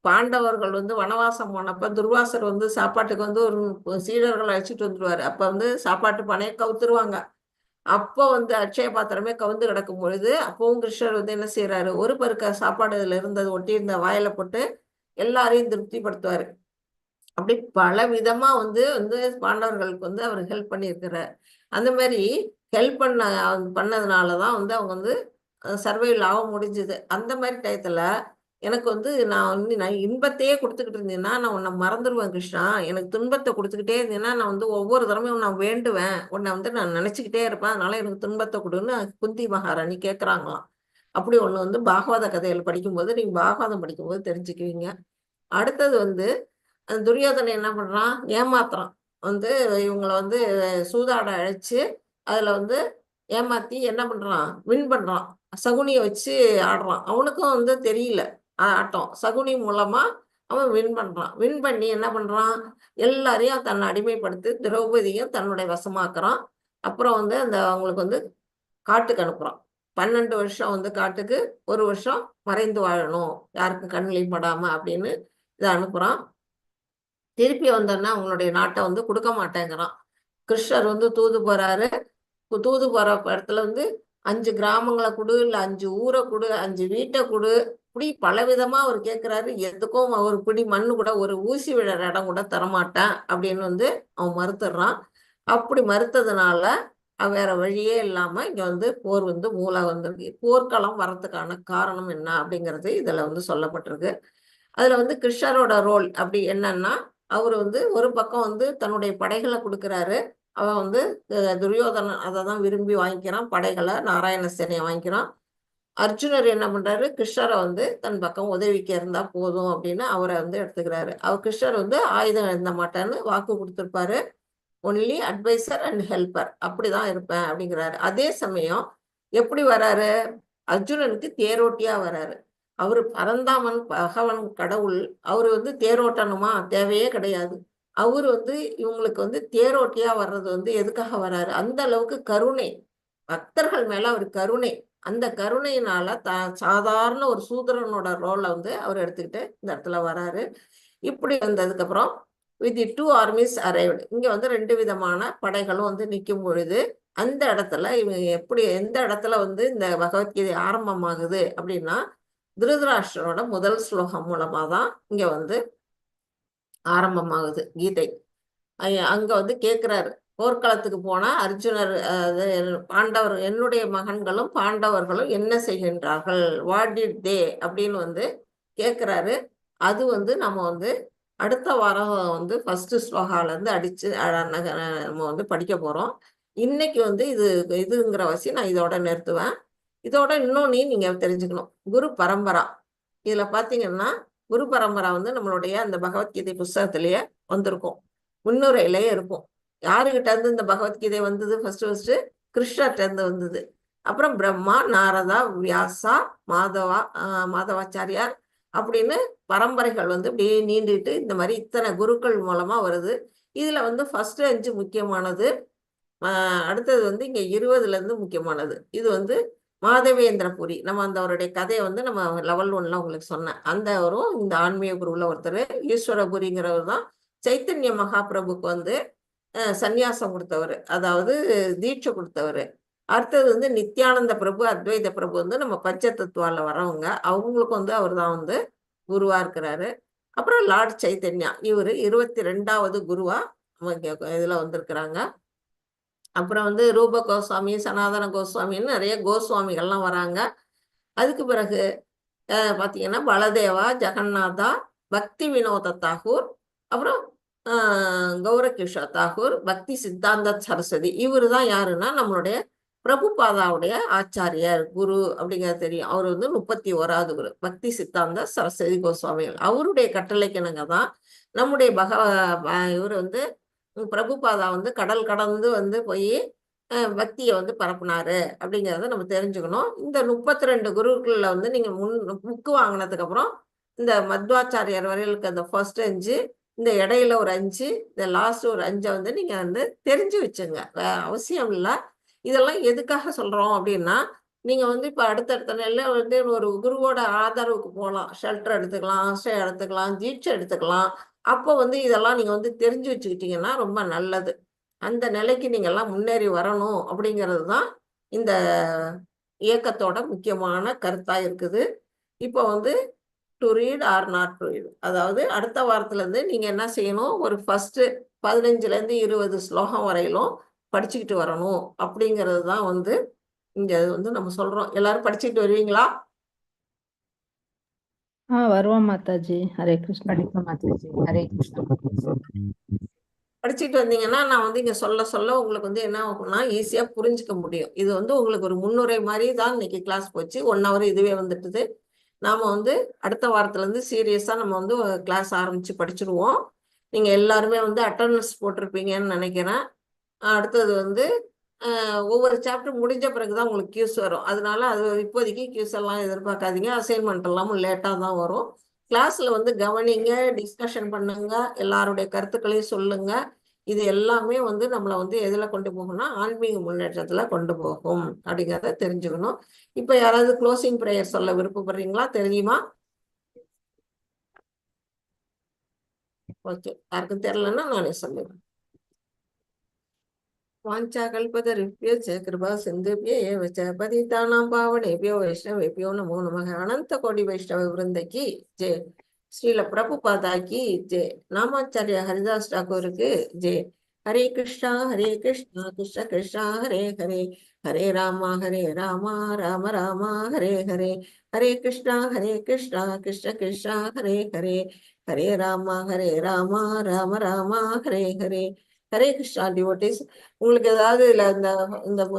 பாண்டவர்கள் வந்து வனவாசம் போனப்ப துர்வாசர் வந்து சாப்பாட்டுக்கு வந்து ஒரு சீடர்களை அழைச்சிட்டு வந்துருவாரு. அப்ப வந்து சாப்பாட்டு பானையை கவுத்துருவாங்க. அப்போ வந்து அட்சய பாத்திரமே கவுந்து கிடக்கும் பொழுது அப்பவும் கிருஷ்ணர் வந்து என்ன செய்யறாரு, ஒரு பருக்க சாப்பாடு இதுல இருந்தது ஒட்டி இருந்த வாயில போட்டு எல்லாரையும் திருப்திப்படுத்துவாரு. அப்படி பல விதமா வந்து வந்து பாண்டவர்களுக்கு வந்து அவர் ஹெல்ப் பண்ணியிருக்கிறார். அந்த மாதிரி ஹெல்ப் பண்ணதுனாலதான் வந்து அவங்க வந்து சர்வைவல் ஆக முடிஞ்சுது. அந்த மாதிரி டயத்துல எனக்கு வந்து நான் இன்பத்தையே கொடுத்துக்கிட்டு இருந்தேன்னா நான் உன்னை மறந்துடுவேன் கிருஷ்ணா, எனக்கு துன்பத்தை கொடுத்துக்கிட்டே இருந்தேன்னா நான் வந்து ஒவ்வொரு தடவையும் நான் வேண்டுவேன், உன்னை வந்து நான் நினைச்சுக்கிட்டே இருப்பேன், அதனால எனக்கு துன்பத்தை கொடுன்னு குந்தி மகாராணி கேட்குறாங்களாம். அப்படி ஒண்ணு வந்து பாகவத கதைகள் படிக்கும்போது, நீங்க பாகவதம் படிக்கும்போது தெரிஞ்சுக்குவீங்க. அடுத்தது வந்து துரியோதனை என்ன பண்றான், ஏமாத்துறான். வந்து இவங்களை வந்து சூதாட அழைச்சு அதுல வந்து ஏமாத்தி என்ன பண்றான், வின் பண்றான். சகுனியை வச்சு ஆடுறான். அவனுக்கும் வந்து தெரியல ஆட்டம். சகுனி மூலமா அவன் வின் பண்றான். வின் பண்ணி என்ன பண்றான், எல்லாரையும் தன்னை அடிமைப்படுத்தி திரௌபதியும் தன்னுடைய வசமாக்குறான். அப்புறம் வந்து அந்த அவங்களுக்கு வந்து காட்டுக்கு அனுப்புறான். 12 வருஷம் வந்து காட்டுக்கு, 1 வருஷம் மறைந்து வாழணும், யாருக்கும் கண்ணிலையும் படாம அப்படின்னு இதை அனுப்புறான். திருப்பி வந்தோன்னா அவங்களுடைய நாட்டை வந்து கொடுக்க மாட்டேங்கிறான். கிருஷ்ணர் வந்து தூது போறாரு. தூது போற இடத்துல வந்து 5 கிராமங்களை கொடு, இல்லை 5 ஊரை கொடு, 5 வீட்டை கொடு, இப்படி பலவிதமா அவர் கேட்கிறாரு. எதுக்கும் ஒரு பிடி மண்ணு கூட, ஒரு ஊசி விழற இடம் கூட தரமாட்டேன் அப்படின்னு வந்து அவன் மறுத்துடுறான். அப்படி மறுத்ததுனால வேற வழியே இல்லாம இங்க வந்து போர் வந்து மூலா வந்திருக்கு. போர்க்களம் வரத்துக்கான காரணம் என்ன அப்படிங்கிறது இதுல வந்து சொல்லப்பட்டிருக்கு. அதுல வந்து கிருஷ்ணரோட ரோல் அப்படி என்னன்னா, அவர் வந்து ஒரு பக்கம் வந்து தன்னுடைய படைகளை கொடுக்குறாரு. அவன் வந்து துரியோதனன் அதை தான் விரும்பி வாங்கிக்கிறான், படைகளை, நாராயண சேனையை வாங்கிக்கிறான். அர்ஜுனர் என்ன பண்றாரு, கிருஷ்ணரை வந்து தன் பக்கம் உதவிக்கு இருந்தா போதும் அப்படின்னு அவரை வந்து எடுத்துக்கிறாரு. அவர் கிருஷ்ணர் வந்து ஆயுதம் எழுந்த மாட்டேன்னு வாக்கு கொடுத்துருப்பாரு. ஒன்லி அட்வைசர் அண்ட் ஹெல்பர், அப்படிதான் இருப்பேன் அப்படிங்கிறாரு. அதே சமயம் எப்படி வராரு, அர்ஜுனனுக்கு தேரோட்டியா வராரு. அவரு பரந்தாமன், பகவன், கடவுள். அவரு வந்து தேரோட்டணுமா, தேவையே கிடையாது. அவர் வந்து இவங்களுக்கு வந்து தேரோட்டியா வர்றது வந்து எதுக்காக வராரு, அந்த அளவுக்கு கருணை, பக்தர்கள் மேல அவர் கருணை. அந்த கருணையினால சாதாரண ஒரு சூத்திரனோட ரோலை வந்து அவர் எடுத்துக்கிட்டு இந்த இடத்துல வராரு. இப்படி வந்ததுக்கு அப்புறம் வித் 2 armies arrived, இங்க வந்து 2 விதமான படைகளும் வந்து நிற்கும் பொழுது அந்த இடத்துல இவங்க எப்படி, எந்த இடத்துல வந்து இந்த பகவத்கீதை ஆரம்பமாகுது அப்படின்னா திருதராஷ்டிரனோட முதல் ஸ்லோகம் மூலமா தான் இங்க வந்து ஆரம்பமாகுது கீதை. அங்க வந்து கேட்கிறாரு, போர்க்களத்துக்கு போனா அர்ஜுனர் பாண்டவர், என்னுடைய மகன்களும் பாண்டவர்களும் என்ன செய்கின்றார்கள், வாட் டிட் தே அப்படின்னு வந்து கேட்கிறாரு. அது வந்து நம்ம வந்து அடுத்த வாரம் வந்து ஃபர்ஸ்ட் ஸ்லோகால இருந்து அடிச்சு நம்ம வந்து படிக்க போறோம். இன்னைக்கு வந்து இதுங்கிற வசி நான் இதோட நிறுத்துவேன். இதோட இன்னொன்னு நீங்க தெரிஞ்சுக்கணும். குரு பரம்பரா. இதுல பாத்தீங்கன்னா குரு பரம்பரா வந்து நம்மளுடைய அந்த பகவத்கீதை புஸ்தகத்திலேயே வந்திருக்கும். முன்னுரையிலேயே இருக்கும். யாருகிட்ட இருந்து இந்த பகவத்கீதை வந்தது? ஃபர்ஸ்ட் கிருஷ்ணர்கிட்ட இருந்து வந்தது. அப்புறம் பிரம்மா, நாரதா, வியாசா, மாதவாச்சாரியார் அப்படின்னு பரம்பரைகள் வந்து அப்படியே நீண்டுட்டு இந்த மாதிரி இத்தனை குருக்கள் மூலமா வருது. இதுல வந்து ஃபர்ஸ்ட் 5 முக்கியமானது. அடுத்தது வந்து இங்க 20ல இருந்து முக்கியமானது. இது வந்து மாதவேந்திரபுரி. நம்ம அவருடைய கதையை வந்து நம்ம லெவல் 1ல உங்களுக்கு சொன்னேன். வரும் இந்த ஆன்மீக குருவுல ஒருத்தர் ஈஸ்வரபுரிங்கிறவர் தான் சைத்தன்ய மகாபிரபுக்கு வந்து சந்நியாசம் கொடுத்தவர், அதாவது தீட்சை கொடுத்தவர். அடுத்தது வந்து நித்யானந்த பிரபு, அத்வைத பிரபு வந்து நம்ம பஞ்சதத்துவால வரவங்க. அவங்களுக்கு வந்து அவர் தான் வந்து குருவா இருக்கிறாரு. அப்புறம் லார்ட் சைத்தன்யா, இவர் 22வது குருவா இதுல வந்திருக்கிறாங்க. அப்புறம் வந்து ரூப கோஸ்வாமி, சனாதன கோஸ்வாமின்னு நிறைய கோஸ்வாமிகள்லாம் வராங்க. அதுக்கு பிறகு பார்த்தீங்கன்னா பலதேவா, ஜெகநாதா, பக்தி வினோத தாகூர், அப்புறம் கௌரகிஷோர் தாகூர், பக்தி சித்தாந்த சரஸ்வதி. இவர் தான் யாருன்னா நம்மளுடைய பிரபுபாதாவுடைய ஆச்சாரியர், குரு அப்படிங்கிறது தெரியும். அவர் வந்து 31வது குரு, பக்தி சித்தாந்த சரஸ்வதி கோஸ்வாமிகள். அவருடைய கட்டளைக்கிணங்க தான் நம்முடைய இவர் வந்து பிரபுபாதா வந்து கடல் கடந்து வந்து போய் பக்தியை வந்து பரப்புனாரு அப்படிங்கிறத நம்ம தெரிஞ்சுக்கணும். இந்த 32 குருக்கள்ல வந்து நீங்க புக்கு வாங்கினதுக்கு அப்புறம் இந்த மத்வாச்சாரியர் வரையிலுக்கு அந்த ஃபர்ஸ்ட் 5, இந்த இடையில ஒரு 5, இந்த லாஸ்ட் ஒரு 5 வந்து நீங்க வந்து தெரிஞ்சு வச்சுங்க. அவசியம் இல்லை. இதெல்லாம் எதுக்காக சொல்றோம் அப்படின்னா, நீங்க வந்து இப்ப அடுத்தடுத்த நிலையில வந்து ஒரு குருவோட ஆதரவுக்கு போகலாம். ஷெல்டர் எடுத்துக்கலாம், ஆசிரியம் எடுத்துக்கலாம், தீட்சை எடுத்துக்கலாம். அப்போ வந்து இதெல்லாம் நீங்க வந்து தெரிஞ்சு வச்சுக்கிட்டீங்கன்னா ரொம்ப நல்லது. அந்த நிலைக்கு நீங்க எல்லாம் முன்னேறி வரணும் அப்படிங்கிறது தான் இந்த இயக்கத்தோட முக்கியமான கருத்தா இருக்குது. இப்போ வந்து to read or not to read, அதாவது அடுத்த வாரத்துல இருந்து நீங்க என்ன செய்யணும், ஒரு ஃபர்ஸ்ட் 15ல இருந்து 20 ஸ்லோகம் வரையிலும் படிச்சுக்கிட்டு வரணும் அப்படிங்கிறது தான் வந்து இங்க வந்து நம்ம சொல்றோம். எல்லாரும் படிச்சுக்கிட்டு வருவீங்களா? வருவோம் மாதாஜி. ஹரே கிருஷ்ணா. படிப்போம் மாதாஜி. ஹரே கிருஷ்ணா. படிச்சுட்டு வந்தீங்கன்னா நான் வந்து இங்க சொல்ல சொல்ல உங்களுக்கு வந்து என்ன ஆகும்னா ஈஸியா புரிஞ்சுக்க முடியும். இது வந்து உங்களுக்கு ஒரு முன்னுரை மாதிரி தான் இன்னைக்கு கிளாஸ் போச்சு. 1 hour இதுவே வந்துட்டுது. நாம வந்து அடுத்த வாரத்துல இருந்து சீரியஸா நம்ம வந்து கிளாஸ் ஆரம்பிச்சு படிச்சிருவோம். நீங்க எல்லாருமே வந்து அட்டெண்டன்ஸ் போட்டிருப்பீங்கன்னு நினைக்கிறேன். அடுத்தது வந்து ஒவ்வொரு சாப்டர் முடிஞ்ச பிறகுதான் உங்களுக்கு கியூஸ் வரும். அதனால அது இப்போதைக்கு கியூஸ் எல்லாம் எதிர்பார்க்காதீங்க. அசைன்மெண்ட் எல்லாம் லேட்டா தான் வரும். கிளாஸ்ல வந்து கவனிங்க, டிஸ்கஷன் பண்ணுங்க, எல்லாருடைய கருத்துக்களையும் சொல்லுங்க. இது எல்லாமே வந்து நம்மளை வந்து எதுல கொண்டு போகும்னா ஆன்மீக முன்னேற்றத்துல கொண்டு போகும் அப்படிங்கிறத தெரிஞ்சுக்கணும். இப்ப யாராவது க்ளோசிங் ப்ரேயர் சொல்ல விருப்பப்படுறீங்களா? தெரியுமா? ஓகே, யாருக்கும் தெரியலன்னா நானே சொல்லுவேன். வாஞ்சாகல்பதருभ्यो च कृपा सिन्धुभ्यो एव च पतितानां पावनेभ्यो वैष्णवेभ्यो नमो नमः. अनंत कोटि वैष्णव वृंद की जय. श्रील प्रभुपादा की जय. नामाचार्य हरिदास ठाकुर की जय. हरे कृष्णा कृष्ण कृष्ण हरे हरे, हरे राम राम राम हरे हरे, हरे कृष्ण कृष्ण कृष्ण हरे हरे, हरे राम राम राम हरे हरे. ஹரே கிருஷ்ணா டிவோட்டிஸ். உங்களுக்கு ஏதாவது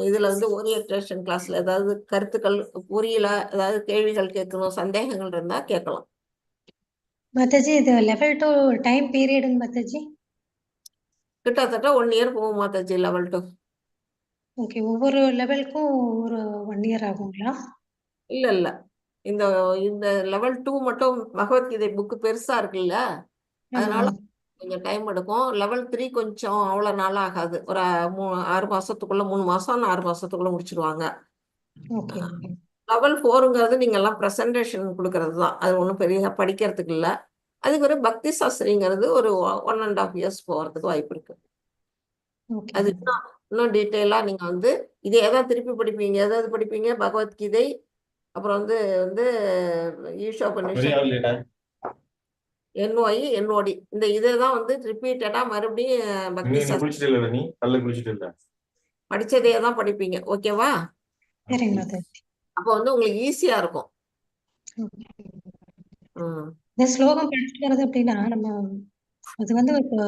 இதுல வந்து ஓரியன்டேஷன் கிளாஸ்ல ஏதாவது கருத்துக்கள் புரியல, ஏதாவது கேள்விகள் கேட்கணும், சந்தேகங்கள் இருந்தா கேட்கலாம். மாதாஜி, இது லெவல் 2 டைம் பீரியடுங்க மாதாஜி? கிட்டத்தட்ட 1 year போகும் மாதாஜி லெவல் 2. ஓகே, ஒவ்வொரு லெவலுக்கும் ஒரு 1 year ஆகுங்களா? இல்ல இந்த இந்த லெவல் 2 மட்டும் பகவத்கீதை புக்கு பெருசா இருக்குல்ல, அதனால கொஞ்சம் டைம் எடுக்கும். லெவல் 3 கொஞ்சம் அவ்வளவு நாள் ஆகாது. ஒரு 6 மாசத்துக்குள்ள 3 மாசம் 6 மாசத்துக்குள்ள முடிச்சிருவாங்க. லெவல் 4ங்கிறது நீங்க எல்லாம் பிரசன்டேஷன் கொடுக்கறது தான். அது ஒன்றும் பெரிய படிக்கிறதுக்கு இல்லை. அதுக்கு ஒரு பக்தி சாஸ்திரிங்கிறது ஒரு 1.5 years போகிறதுக்கு வாய்ப்பு இருக்கு. அது இன்னும் டீட்டெயிலா நீங்க வந்து இதே தான் திருப்பி படிப்பீங்க. எதாவது படிப்பீங்க? பகவத்கீதை, அப்புறம் வந்து வந்து ஈஷோபனிஷத், NOI, NOD, இந்த இததான் வந்து ரிப்பீட்டடா மறுபடியும் பக்தி படிச்சதே தான் படிப்பீங்க. ஓகேவா? அப்போ வந்து உங்களுக்கு ஈஸியா இருக்கும். இந்த ஸ்லோகம் படிச்சுட்டு வர்றது அப்படின்னா நம்ம அது வந்து இப்போ